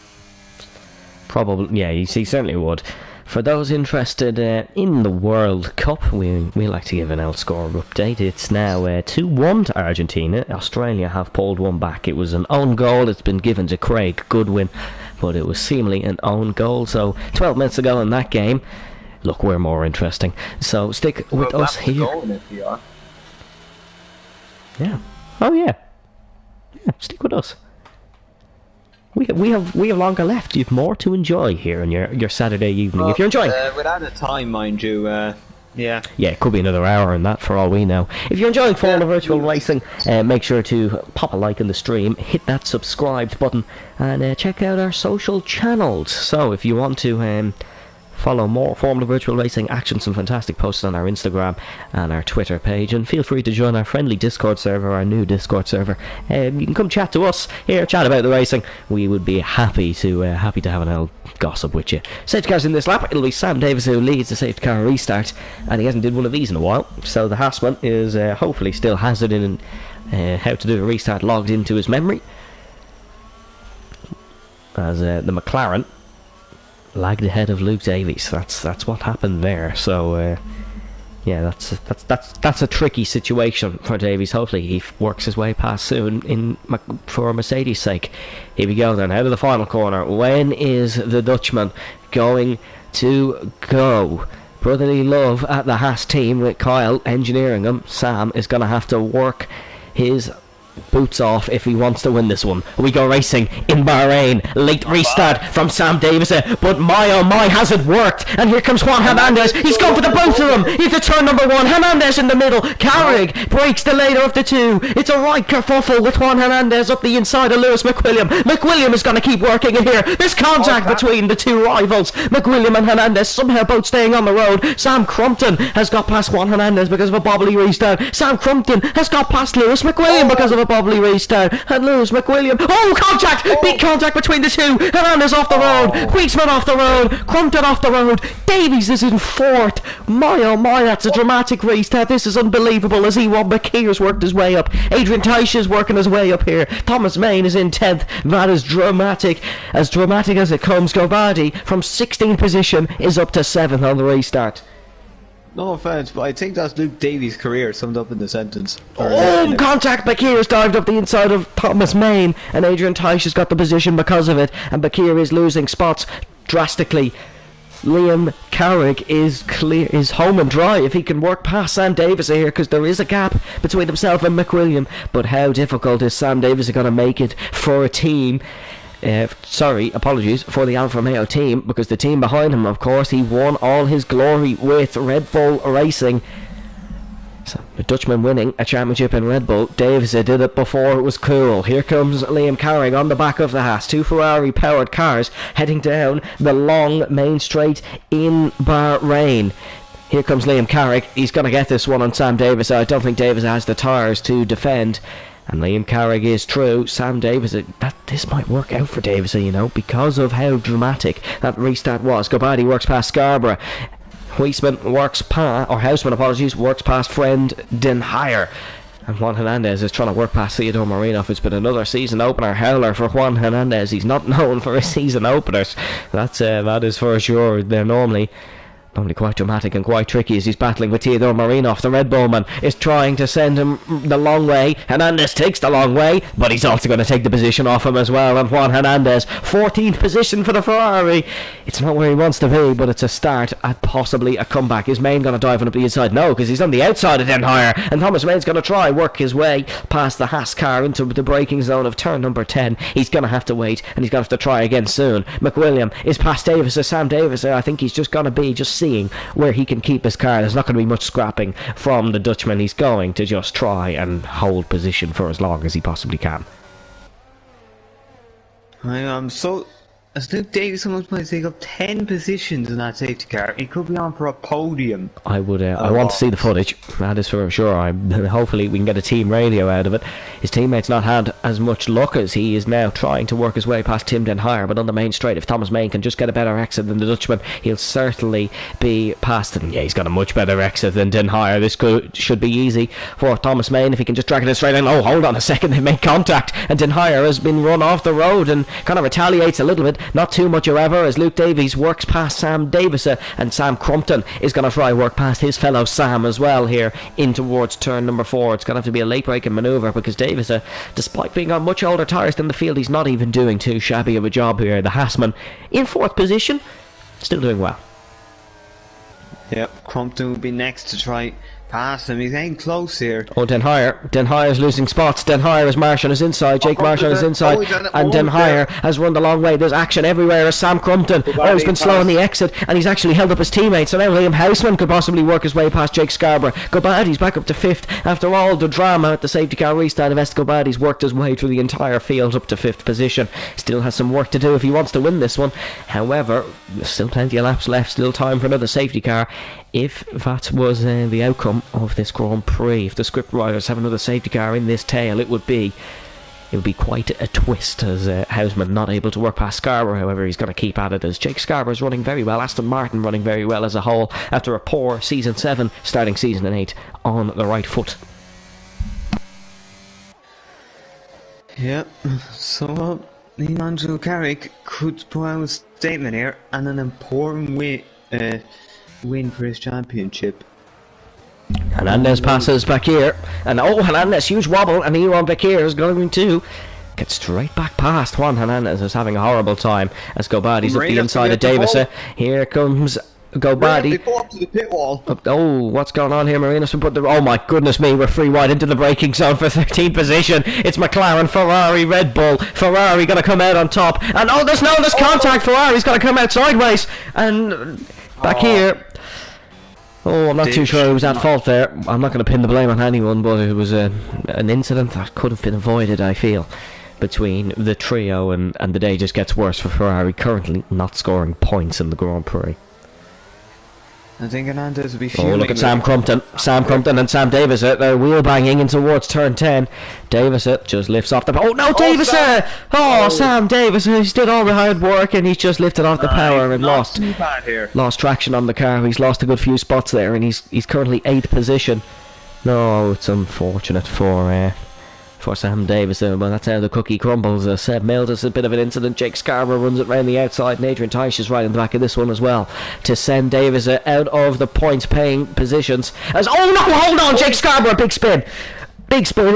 Probably, yeah, he certainly would. For those interested in the World Cup, we like to give an outscore update. It's now 2-1 to Argentina. Australia have pulled one back. It was an own goal. It's been given to Craig Goodwin, but it was seemingly an own goal. So 12 minutes ago in that game, look, we're more interesting. So stick with us here. Yeah. Oh yeah. Yeah. Stick with us. We have longer left. You have more to enjoy here on your Saturday evening. Well, if you're enjoying, without a time, mind you, yeah. Yeah, it could be another hour in that for all we know. If you're enjoying Formula Virtual Racing, make sure to pop a like on the stream, hit that subscribed button, and check out our social channels. So if you want to follow more Formula Virtual Racing action, some fantastic posts on our Instagram and our Twitter page, and feel free to join our friendly Discord server, our new Discord server. You can come chat to us here, chat about the racing. We would be happy to have an old gossip with you. Safety cars in this lap. It'll be Sam Davis who leads the safety car restart, and he hasn't did one of these in a while, so the Haasman is hopefully still has it in how to do a restart logged into his memory, as the McLaren lagged ahead of Luke Davies. That's what happened there. So yeah, that's a tricky situation for Davies. Hopefully he works his way past soon for Mercedes' sake. Here we go then, out of the final corner. When is the Dutchman going to go? Brotherly love at the Haas team with Kyle engineering him. Sam is going to have to work his boots off if he wants to win this one. We go racing in Bahrain. Late restart from Sam Davis, but my oh my, has it worked? And here comes Juan Hernandez. He's gone for the both of them. Into turn number 1. Hernandez in the middle. Carrick breaks the later of the 2. It's a right kerfuffle with Juan Hernandez up the inside of Lewis McWilliam. McWilliam is going to keep working in here. There's contact between the two rivals. McWilliam and Hernandez somehow both staying on the road. Sam Crumpton has got past Juan Hernandez because of a bobbly restart. Sam Crumpton has got past Lewis McWilliam because of a bobbly restart. And Lewis McWilliam, contact! Big contact between the two. Hernandez off the road. Weeksman off the road. Crumpton off the road. Davies is in 4th. My oh my, that's a dramatic restart. This is unbelievable as Ewan Bakir's worked his way up. Adrian Teish is working his way up here. Thomas Main is in 10th. That is dramatic. As dramatic as it comes. Gobadi from 16th position is up to 7th on the restart. No offense, but I think that's Luke Davies' career summed up in the sentence. Contact! Bakir has dived up the inside of Thomas Main, and Adrian Teish has got the position because of it, and Bakir is losing spots drastically. Liam Carrick is home and dry if he can work past Sam Davis here, because there is a gap between himself and McWilliam. But how difficult is Sam Davis going to make it for a team? Apologies for the Alfa Romeo team, because the team behind him, of course, he won all his glory with Red Bull Racing. So, the Dutchman winning a championship in Red Bull. Davis did it before it was cool. Here comes Liam Carrick on the back of the Haas. 2 Ferrari powered cars heading down the long main straight in Bahrain. Here comes Liam Carrick. He's going to get this one on Sam Davis. I don't think Davis has the tyres to defend. And Liam Carrick is true. Sam Davis, this might work out for Davis, you know, because of how dramatic that restart was. Gobadi works past Scarborough. Huisman works past, or Houseman, apologies, works past friend Den Heyer. And Juan Hernandez is trying to work past Theodore Marinoff. It's been another season opener howler for Juan Hernandez. He's not known for his season openers. That is for sure. They're normally quite dramatic and quite tricky as he's battling with Theodore Marinoff. The Red Bullman is trying to send him the long way. Hernandez takes the long way, but he's also going to take the position off him as well. And Juan Hernandez, 14th position for the Ferrari. It's not where he wants to be, but it's a start at possibly a comeback. Is Main going to dive on up the inside? No, because he's on the outside of Den Heyer. And Thomas Main's going to try work his way past the Haas car into the braking zone of turn number 10. He's going to have to wait, and he's going to have to try again soon. McWilliam is past Davis. Sam Davis, I think he's just going to be seeing where he can keep his car. There's not going to be much scrapping from the Dutchman. He's going to just try and hold position for as long as he possibly can. As Luke Davis almost might take up 10 positions in that safety car, he could be on for a podium. I want to see the footage, that is for sure. Hopefully we can get a team radio out of it. His teammates not had as much luck as he is now trying to work his way past Tim Den Heyer, but on the main straight, if Thomas Main can just get a better exit than the Dutchman, he'll certainly be past him. Yeah, he's got a much better exit than Den Heyer. This should be easy for Thomas Main if he can just drag it in straight in. Oh, hold on a second, they make contact, and Den Heyer has been run off the road and kind of retaliates a little bit. Not too much, however, as Luke Davies works past Sam Davis, and Sam Crumpton is going to try work past his fellow Sam as well here in towards turn number 4. It's going to have to be a late braking manoeuvre because Davis, despite being on much older tyres than the field, he's not even doing too shabby of a job here. The Haasman in 4th position, still doing well. Yep, Crumpton will be next to try past him. He's getting close here. Oh, Den Heyer. Den Heyer's losing spots. Den Heyer is Marsh on his inside. Jake Marsh on his inside. And Den Heyer has run the long way. There's action everywhere as Sam Crumpton. He's been slow on the exit, and he's actually held up his teammates. So now Liam Houseman could possibly work his way past Jake Scarborough. Gobadi's back up to 5th. After all the drama at the safety car restart, Gobadi's worked his way through the entire field up to 5th position. Still has some work to do if he wants to win this one. However, there's still plenty of laps left. Still time for another safety car. If that was the outcome of this Grand Prix, if the script writers have another safety car in this tail, it would be quite a twist, as Houseman not able to work past Scarborough. However, he's going to keep at it as Jake Scarborough's running very well. Aston Martin running very well as a whole after a poor season 7, starting season 8 on the right foot. Yep, so Liam Carrick could put out a statement here and an important win for his championship. Hernandez passes Bakir, and Hernandez, huge wobble, and Ewan Bakir is going to get straight back past. Juan Hernandez is having a horrible time as Gobadi's up the inside of Davis. Here comes Go Baddy. They go up to the pit wall. Oh, what's going on here, Marinos? Oh my goodness me, we're free wide into the braking zone for 13th position. It's McLaren, Ferrari, Red Bull. Ferrari gonna come out on top. And there's contact. Ferrari's gonna come out sideways. And back here. Oh, I'm not too sure who was at fault there. I'm not going to pin the blame on anyone, but it was an incident that could have been avoided, I feel, between the trio, and the day just gets worse for Ferrari, currently not scoring points in the Grand Prix. I think Hernandez will be fuming. Oh, look at Sam Crumpton. Sam Crumpton and Sam Davis. They're wheel banging in towards turn 10. Davis just lifts off the... Oh, no, Davis! Sam Davis, he's did all the hard work and he's just lifted off the power and lost traction on the car. He's lost a good few spots there and he's currently 8th position. No, it's unfortunate for Sam Davis, but that's how the cookie crumbles. Seb Mills has a bit of an incident. Jake Scarborough runs it round the outside, and Adrian Teisch is right in the back of this one as well to send Davis out of the points-paying positions. Oh no, hold on, Jake Scarborough, big spin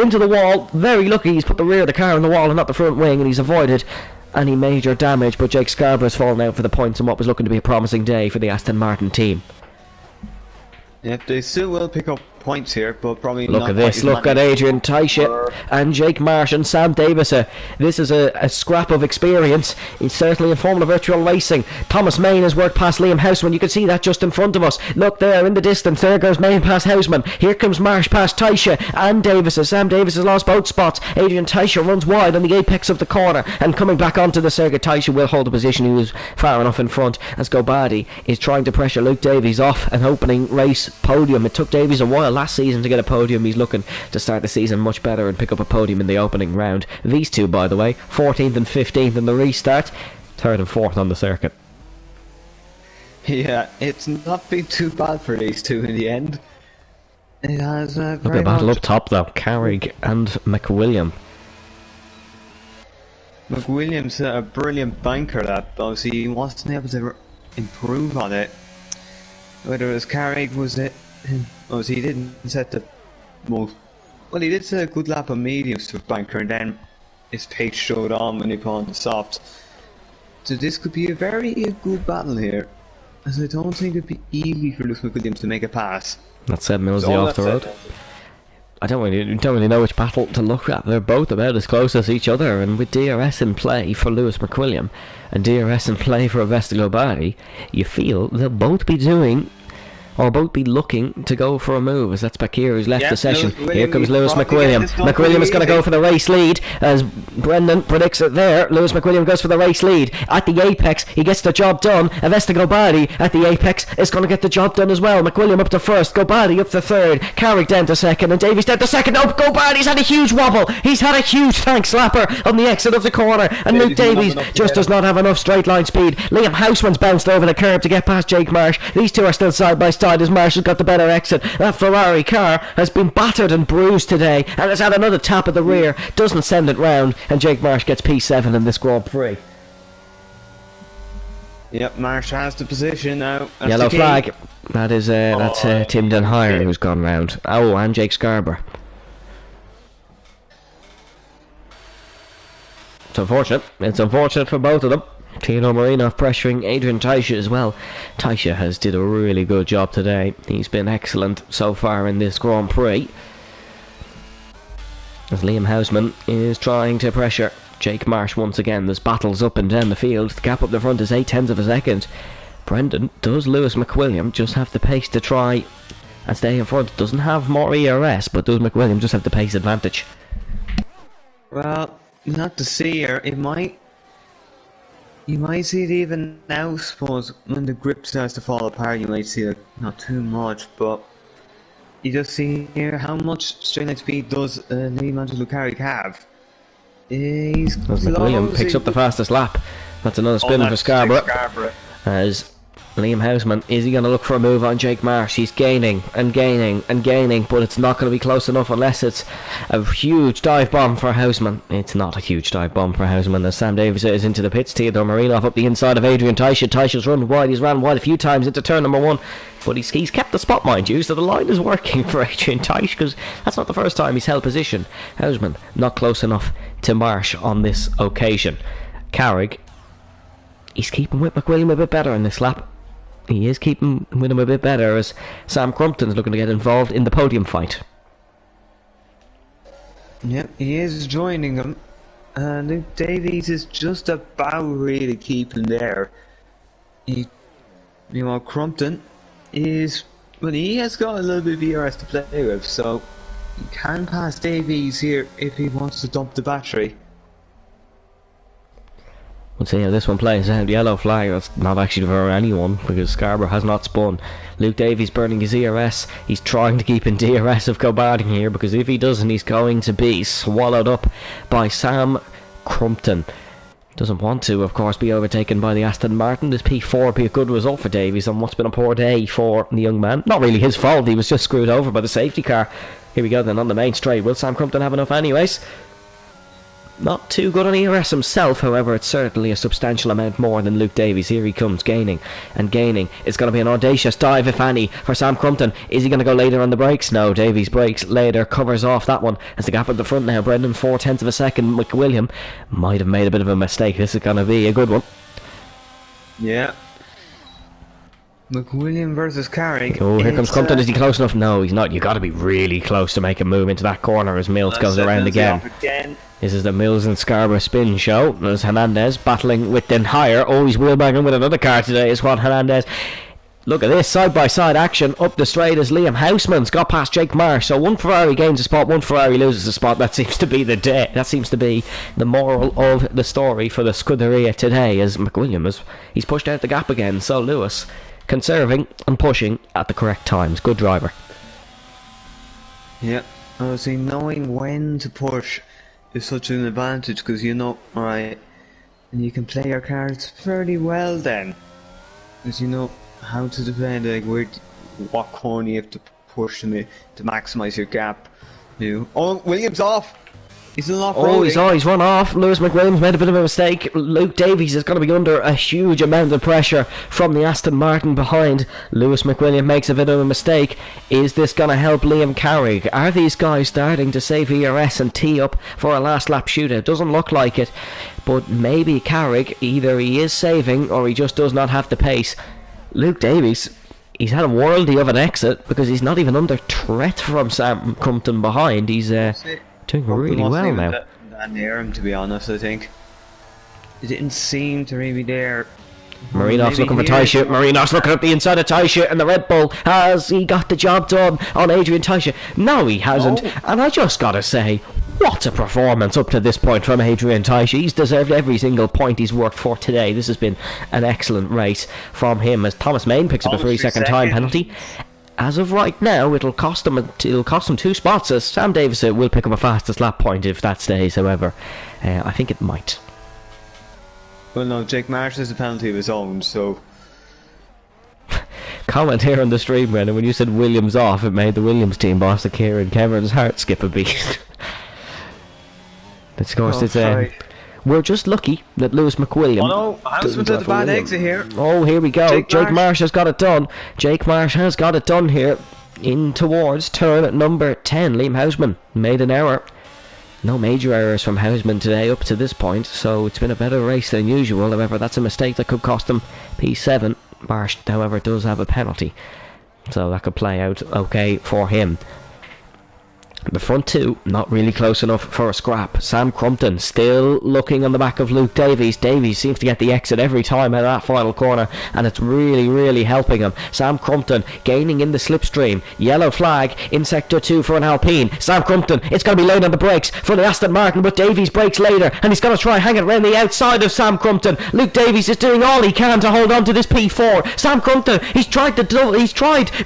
into the wall. Very lucky he's put the rear of the car on the wall and not the front wing, and he's avoided any major damage, but Jake Scarborough's fallen out for the points in what was looking to be a promising day for the Aston Martin team. Yep, they still will pick up points here, but probably look not at this. Look at Adrian Teisch and Jake Marsh and Sam Davis. This is a scrap of experience. It's certainly in Formula Virtual Racing. Thomas Main has worked past Liam Houseman. You can see that just in front of us. Look there in the distance. There goes Main past Houseman. Here comes Marsh past Teisch and Davis. Sam Davis has lost both spots. Adrian Teisch runs wide on the apex of the corner and coming back onto the circuit. Teisch will hold the position. He was far enough in front as Gobadi is trying to pressure Luke Davies off an opening race podium. It took Davies a while last season to get a podium. He's looking to start the season much better and pick up a podium in the opening round. These two, by the way, 14th and 15th in the restart, 3rd and 4th on the circuit. Yeah, it's not been too bad for these two in the end. It has look at the battle up top though, Carrick and McWilliam. McWilliam's a brilliant banker, that obviously he wasn't able to improve on it. Whether it was Carrick, was it? Obviously he didn't set the most... Well, he did set a good lap of mediums to banker, and then his pace showed on when he put on the softs. So this could be a very good battle here, as I don't think it'd be easy for Lewis McWilliams to make a pass. That's Seb Millsy off the road. I don't really know which battle to look at. They're both about as close as each other, and with DRS in play for Lewis McWilliam and DRS in play for Avesta Gobadi, you feel they'll both be doing, or both be looking to go for a move, as that's Bakir who's left the session. Here comes Lewis McWilliam. McWilliam is going to go for the race lead, as Brendan predicts it there. Lewis McWilliam goes for the race lead. At the apex, he gets the job done. Avesta Gobadi at the apex is going to get the job done as well. McWilliam up to first, Gobadi up to third, Carrick down to second, and Davies down to second. Oh, Gobadi's had a huge wobble. He's had a huge tank slapper on the exit of the corner, and Luke Davies just does not have enough straight line speed. Liam Houseman's bounced over the curb to get past Jake Marsh. These two are still side by side as Marsh has got the better exit. That Ferrari car has been battered and bruised today and has had another tap at the rear, doesn't send it round, and Jake Marsh gets P7 in this Grand Prix. Yep, Marsh has the position now. That's yellow flag. That is that's Tim Denhire who's gone round. Oh, and Jake Scarborough. It's unfortunate. It's unfortunate for both of them. Tino Marinov pressuring Adrian Teisch as well. Teisch has did a really good job today. He's been excellent so far in this Grand Prix, as Liam Houseman is trying to pressure Jake Marsh once again. There's battles up and down the field. The gap up the front is 0.8 of a second. Brendan, does Lewis McWilliam just have the pace to try and stay in front? Doesn't have more ERS, but does McWilliam just have the pace advantage? Well, not to see here. It might... You might see it even now, I suppose. When the grip starts to fall apart, you might see it not too much, but you just see here how much straight line speed does Liam Angelo Carrick have. He's as McWilliam picks up the fastest lap. That's another spin for Scarborough. As Liam Houseman, is he going to look for a move on Jake Marsh? He's gaining and gaining and gaining, but it's not going to be close enough unless it's a huge dive bomb for Houseman. It's not a huge dive bomb for Houseman, as Sam Davis is into the pits. Theodore Marinov up the inside of Adrian Teisch. Teisch's run wide. He's ran wide a few times into turn number 1, but he's kept the spot, mind you, so the line is working for Adrian Teisch, because that's not the first time he's held position. Houseman not close enough to Marsh on this occasion. Carrick, he's keeping with McWilliam a bit better in this lap. he is keeping with him a bit better as Sam Crumpton's looking to get involved in the podium fight. Yep, he is joining him. Luke Davies is just about really keeping there. Crumpton is... Well, he has got a little bit of VRS to play with, so he can pass Davies here if he wants to dump the battery. We'll see how this one plays out. Yellow flag, that's not actually for anyone because Scarborough has not spun. Luke Davies burning his ERS. He's trying to keep in DRS of Cobarting here because if he doesn't, he's going to be swallowed up by Sam Crumpton. Doesn't want to, of course, be overtaken by the Aston Martin. This P4 would be a good result for Davies on what's been a poor day for the young man. Not really his fault, he was just screwed over by the safety car. Here we go then on the main straight. Will Sam Crumpton have enough anyways? Not too good on ERS himself, however, it's certainly a substantial amount more than Luke Davies. Here he comes, gaining and gaining. It's going to be an audacious dive, if any, for Sam Crumpton. Is he going to go later on the brakes? No, Davies brakes later, covers off that one. As the gap at the front now, Brendan 4/10 of a second. McWilliam might have made a bit of a mistake. This is going to be a good one. Yeah. McWilliam versus Carrick. Oh, here comes Crumpton. Is he close enough? No, he's not. You've got to be really close to make a move into that corner as Mills goes around again. This is the Mills and Scarborough spin show. There's Hernandez battling with Den Hire. Oh, he's wheelbanging with another car today is what Hernandez. Look at this side-by-side action up the straight as Liam Houseman's got past Jake Marsh. So one Ferrari gains a spot, one Ferrari loses a spot. That seems to be the day. That seems to be the moral of the story for the Scuderia today as McWilliam he's pushed out the gap again. So Lewis conserving and pushing at the correct times. Good driver. Yeah, obviously knowing when to push is such an advantage because you know, alright, and you can play your cards fairly well then, because you know how to defend, like what corner you have to push to maximise your gap. Oh, Williams off. He's not rolling. He's run off. Lewis McWilliams made a bit of a mistake. Luke Davies is going to be under a huge amount of pressure from the Aston Martin behind. Lewis McWilliams makes a bit of a mistake. Is this going to help Liam Carrick? Are these guys starting to save ERS and tee up for a last lap shootout? Doesn't look like it, but maybe Carrick, either he is saving or he just does not have the pace. Luke Davies, he's had a worldie of an exit because he's not even under threat from Sam Crumpton behind. He's doing really well now. That near him, to be honest, I think. It didn't seem to really be there. Marinov's looking for Taisha. Marinov's looking at the inside of Taisha, and the Red Bull has he got the job done on Adrian Taisha? No, he hasn't. Oh. And I just gotta say, what a performance up to this point from Adrian Taisha. He's deserved every single point he's worked for today. This has been an excellent race from him as Thomas Main picks up a 3-second time penalty. As of right now, it'll cost him 2 spots, as Sam Davis will pick up a fastest lap point if that stays, however. I think it might. Well, no, Jake Marsh has a penalty of his own, so... Comment here on the stream, Brendan, when you said Williams off, it made the Williams team boss, the Kieran Cameron's heart skip a beat. Of course, we're just lucky that Lewis McWilliam... Oh no, Houseman did a bad exit here. Oh, here we go. Jake Marsh has got it done. Jake Marsh has got it done here. In towards turn at number 10. Liam Houseman made an error. No major errors from Houseman today up to this point, so it's been a better race than usual. However, that's a mistake that could cost him P7. Marsh, however, does have a penalty, so that could play out okay for him. The front two, not really close enough for a scrap. Sam Crumpton still looking on the back of Luke Davies. Davies seems to get the exit every time at that final corner, and it's really helping him. Sam Crumpton gaining in the slipstream. Yellow flag in sector 2 for an Alpine. Sam Crumpton, it's going to be late on the brakes for the Aston Martin, but Davies brakes later, and he's going to try hang it around the outside of Sam Crumpton. Luke Davies is doing all he can to hold on to this P4. Sam Crumpton, he's tried the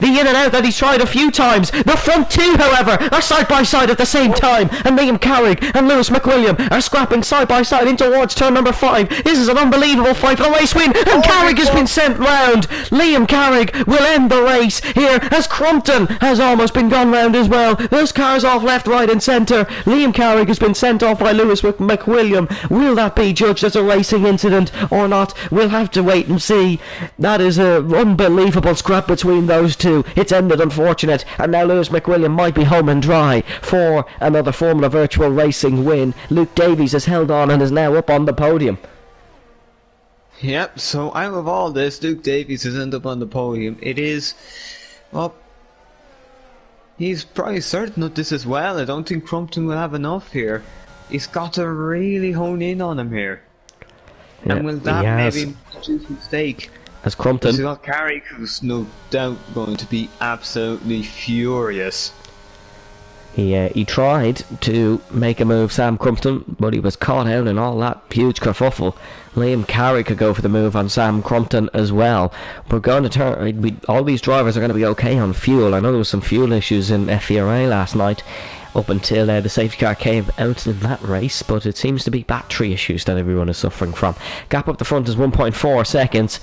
in and out that he's tried a few times. The front two, however, are side by side at the same time, and Liam Carrick and Lewis McWilliam are scrapping side by side in towards turn number 5. This is an unbelievable fight for the race win, and Carrick has been sent round. Liam Carrick will end the race here as Crumpton has almost been gone round as well. Those cars off left, right and centre. Liam Carrick has been sent off by Lewis McWilliam. Will that be judged as a racing incident or not? We'll have to wait and see. That is an unbelievable scrap between those two. It's ended unfortunate, and now Lewis McWilliam might be home and dry for another Formula Virtual Racing win. Luke Davies has held on and is now up on the podium. Yep, so out of all this, Luke Davies has ended up on the podium. It is, well, he's probably certain of this as well. I don't think Crumpton will have enough here. He's got to really hone in on him here. Yeah, and will that maybe produce a mistake? As Crumpton, he's got Carrick, who's no doubt going to be absolutely furious. He tried to make a move, Sam Crumpton, but he was caught out in all that huge kerfuffle. Liam Carrick could go for the move on Sam Crumpton as well. We're going to turn. All these drivers are going to be okay on fuel. I know there was some fuel issues in FVR last night, up until the safety car came out in that race, but it seems to be battery issues that everyone is suffering from. Gap up the front is 1.4 seconds.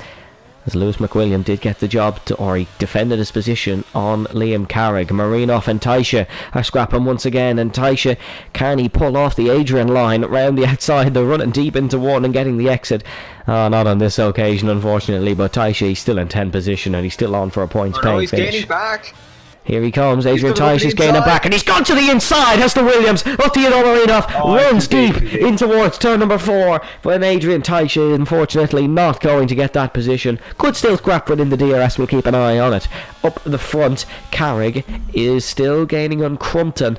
As Lewis McWilliam did get the job, or he defended his position on Liam Carrick. Marinoff and Taisha are scrapping once again, and Taisha, can he pull off the Adrian line round the outside? They're running deep into one and getting the exit. Not on this occasion, unfortunately, but Taisha, he's still in 10th position and he's still on for a points pay he's finish. Gaining back. Here he comes, Adrian Taisha's gaining back, and he's gone to the inside. Hester Williams up to Marinoff, runs deep in towards turn number 4. But Adrian Taisha, unfortunately, not going to get that position. Could still scrap within the DRS. We'll keep an eye on it. Up the front, Carrick is still gaining on Crumpton.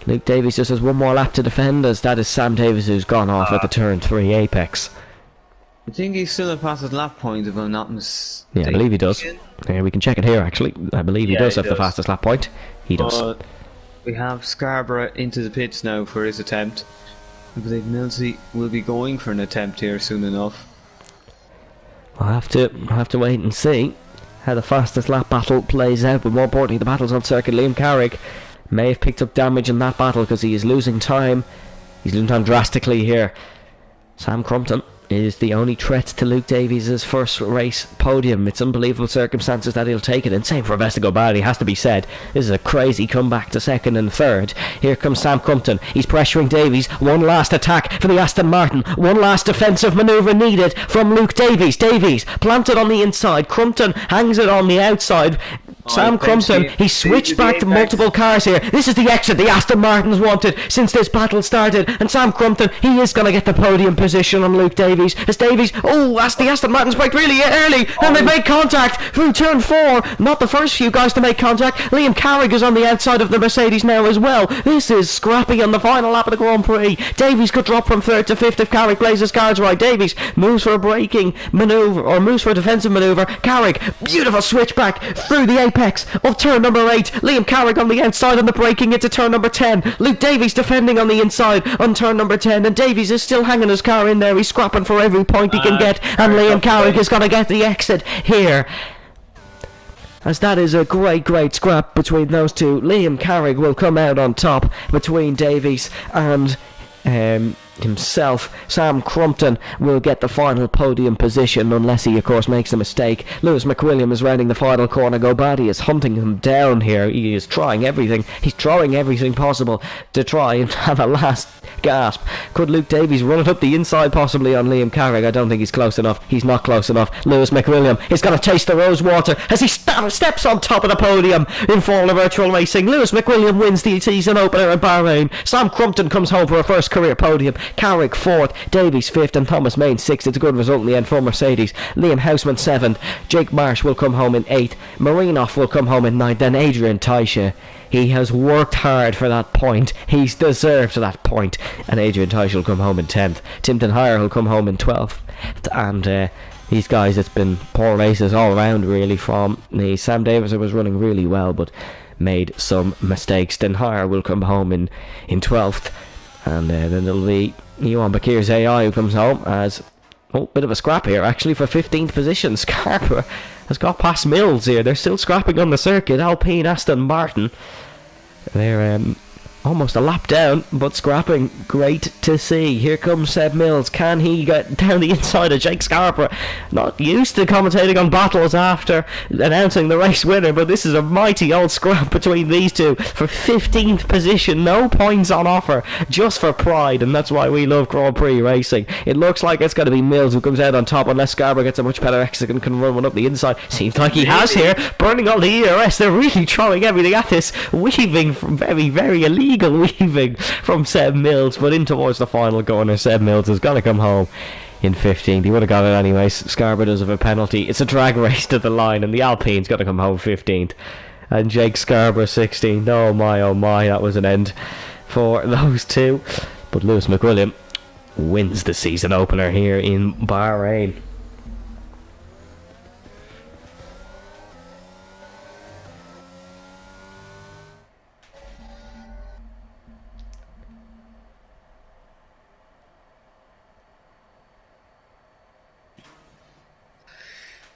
Luke Davies just has one more lap to defend, as that is Sam Davies, who's gone off at the turn 3 apex. I think he's still a fastest lap point, if I'm not mistaken. Yeah, I believe he does. We can check it here, actually. I believe he does have the fastest lap point. He does. We have Scarborough into the pits now for his attempt. I believe Millsy will be going for an attempt here soon enough. I'll have to wait and see how the fastest lap battle plays out, but more importantly, the battles on circuit. Liam Carrick may have picked up damage in that battle because he is losing time. He's losing time drastically here. Sam Crumpton is the only threat to Luke Davies' first race podium. It's unbelievable circumstances that he'll take it, and same for Vestigo Bally, has to be said. This is a crazy comeback to second and third. Here comes Sam Crumpton. He's pressuring Davies. One last attack for the Aston Martin. One last defensive manoeuvre needed from Luke Davies. Davies planted on the inside. Crumpton hangs it on the outside. Sam Crumpton, he switched back to multiple cars here. This is the exit the Aston Martins wanted since this battle started. And Sam Crumpton, he is going to get the podium position on Luke Davies. As Davies, as the Aston Martins braked really early, and they made contact through turn 4. Not the first few guys to make contact. Liam Carrick is on the outside of the Mercedes now as well. This is scrappy on the final lap of the Grand Prix. Davies could drop from 3rd to 5th if Carrick plays his cards right. Davies moves for a braking manoeuvre, or moves for a defensive manoeuvre. Carrick, beautiful switchback through the apex of turn number 8. Liam Carrick on the outside on the braking into turn number 10. Luke Davies defending on the inside on turn number 10, and Davies is still hanging his car in there. He's scrapping for every point he can get, and Liam Carrick is going to get the exit here. As that is a great scrap between those two. Liam Carrick will come out on top between Davies and himself. Sam Crumpton will get the final podium position, unless he of course makes a mistake. Lewis McWilliam is rounding the final corner. Gobadi is hunting him down here. He is trying everything. He's throwing everything possible to try and have a last gasp. Could Luke Davies run it up the inside possibly on Liam Carrick? I don't think he's close enough. He's not close enough. Lewis McWilliam is going to taste the rose water as he steps on top of the podium in Formula Virtual Racing. Lewis McWilliam wins the season opener in Bahrain. Sam Crumpton comes home for a first career podium. Carrick 4th, Davies 5th, and Thomas Main 6th. It's a good result in the end for Mercedes. Liam Houseman 7th, Jake Marsh will come home in 8th, Marinoff will come home in 9th, then Adrian Taisha. He has worked hard for that point. He's deserved that point. And Adrian Taisha will come home in 10th. Timton Hire will come home in 12th. And these guys, it's been poor races all around really from the Sam Davis, who was running really well but made some mistakes. Then Hire will come home in 12th. And then there'll be Johan Bakir's AI who comes home as bit of a scrap here actually for 15th position. Scarborough has got past Mills here. They're still scrapping on the circuit. Alpine, Aston Martin, they're almost a lap down, but scrapping. Great to see. Here comes Seb Mills. Can he get down the inside of Jake Scarborough? Not used to commentating on battles after announcing the race winner, but this is a mighty old scrap between these two for 15th position. No points on offer, just for pride, and that's why we love Grand Prix racing. It looks like it's going to be Mills who comes out on top, unless Scarborough gets a much better exit and can run one up the inside. Seems like he has here, burning all the ERS. They're really throwing everything at this, weaving from very illegal weaving from Seb Mills, but in towards the final corner. Seb Mills is going to come home in 15th. He would have got it anyway. Scarborough does have a penalty. It's a drag race to the line, and the Alpine's got to come home 15th. And Jake Scarborough 16th. Oh my, that was an end for those two. But Lewis McWilliam wins the season opener here in Bahrain.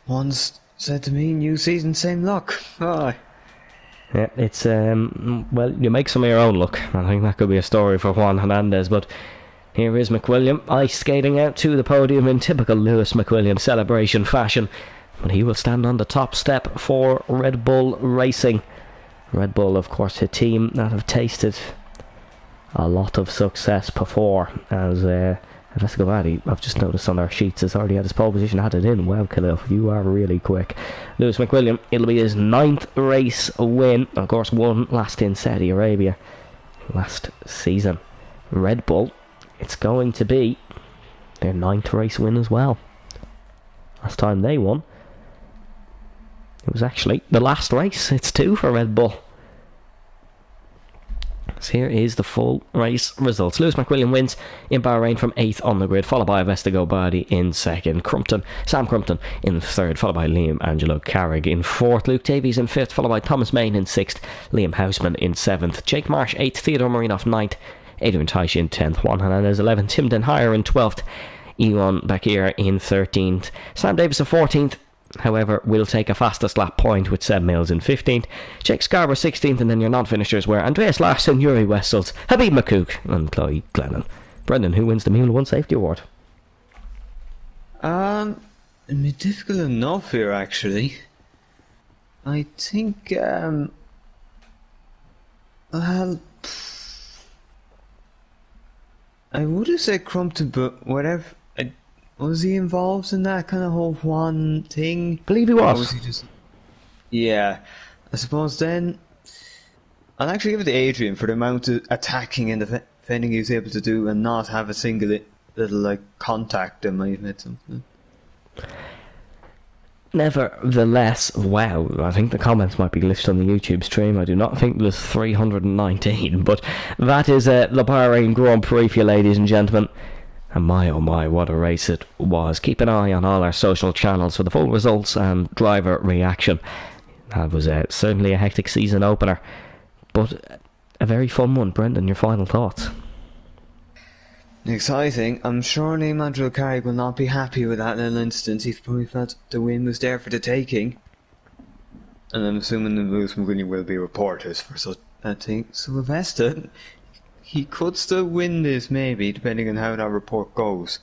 Once said to me, new season, same luck. Oh. Yeah, it's, well, you make some of your own luck. I think that could be a story for Juan Hernandez, but here is McWilliam, ice skating out to the podium in typical Lewis McWilliam celebration fashion. But he will stand on the top step for Red Bull Racing. Red Bull, of course, a team that have tasted a lot of success before, as Vescovadi, I've just noticed on our sheets, has already had his pole position, had it in. Wow, Khalil, you are really quick. Lewis McWilliam, it'll be his 9th race win. Of course, one last in Saudi Arabia last season. Red Bull, it's going to be their 9th race win as well. Last time they won, it was actually the last race. It's 2 for Red Bull. So here is the full race results. Lewis McWilliam wins in Bahrain from 8th on the grid, followed by Vestago-Bardi in 2nd. Sam Crumpton in 3rd, followed by Liam Angelo Carrig in 4th. Luke Davies in 5th, followed by Thomas Main in 6th. Liam Houseman in 7th. Jake Marsh 8th, Theodore Marinoff 9th. Adrian Taish in 10th. Juan Hernandez 11th. Tim Den Heyer in 12th. Iwan Bakir in 13th. Sam Davis in 14th. However, will take a fastest lap point with Seb Mills in 15th, Jake Scarborough 16th, and then your non-finishers were Andreas Larsson, Yuri Wessels, Habib McCook, and Chloe Glennon. Brendan, who wins the Mule 1 Safety Award? It'd be difficult enough here, actually. I think, well, I would have said Crumpton, but whatever. Was he involved in that kind of whole Juan thing? Believe he was. Or was he just... Yeah. I suppose then... I'll actually give it to Adrian for the amount of attacking and defending he was able to do and not have a single little, like, contact that might have made something. Nevertheless, wow, I think the comments might be glitched on the YouTube stream. I do not think there's 319, but that is the Bahrain Grand Prix for you, ladies and gentlemen. And my oh my, what a race it was. Keep an eye on all our social channels for the full results and driver reaction. That was certainly a hectic season opener, but a very fun one. Brendan, your final thoughts? Exciting. I'm sure Liam Angelo Carrig will not be happy with that little instance. He probably felt the win was there for the taking. And I'm assuming the Lewis McWilliam will be reported for such a thing. So Vesta, he could still win this, maybe, depending on how that report goes.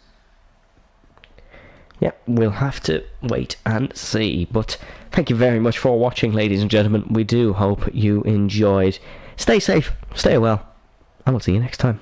Yeah, we'll have to wait and see. But thank you very much for watching, ladies and gentlemen. We do hope you enjoyed. Stay safe, stay well, and we'll see you next time.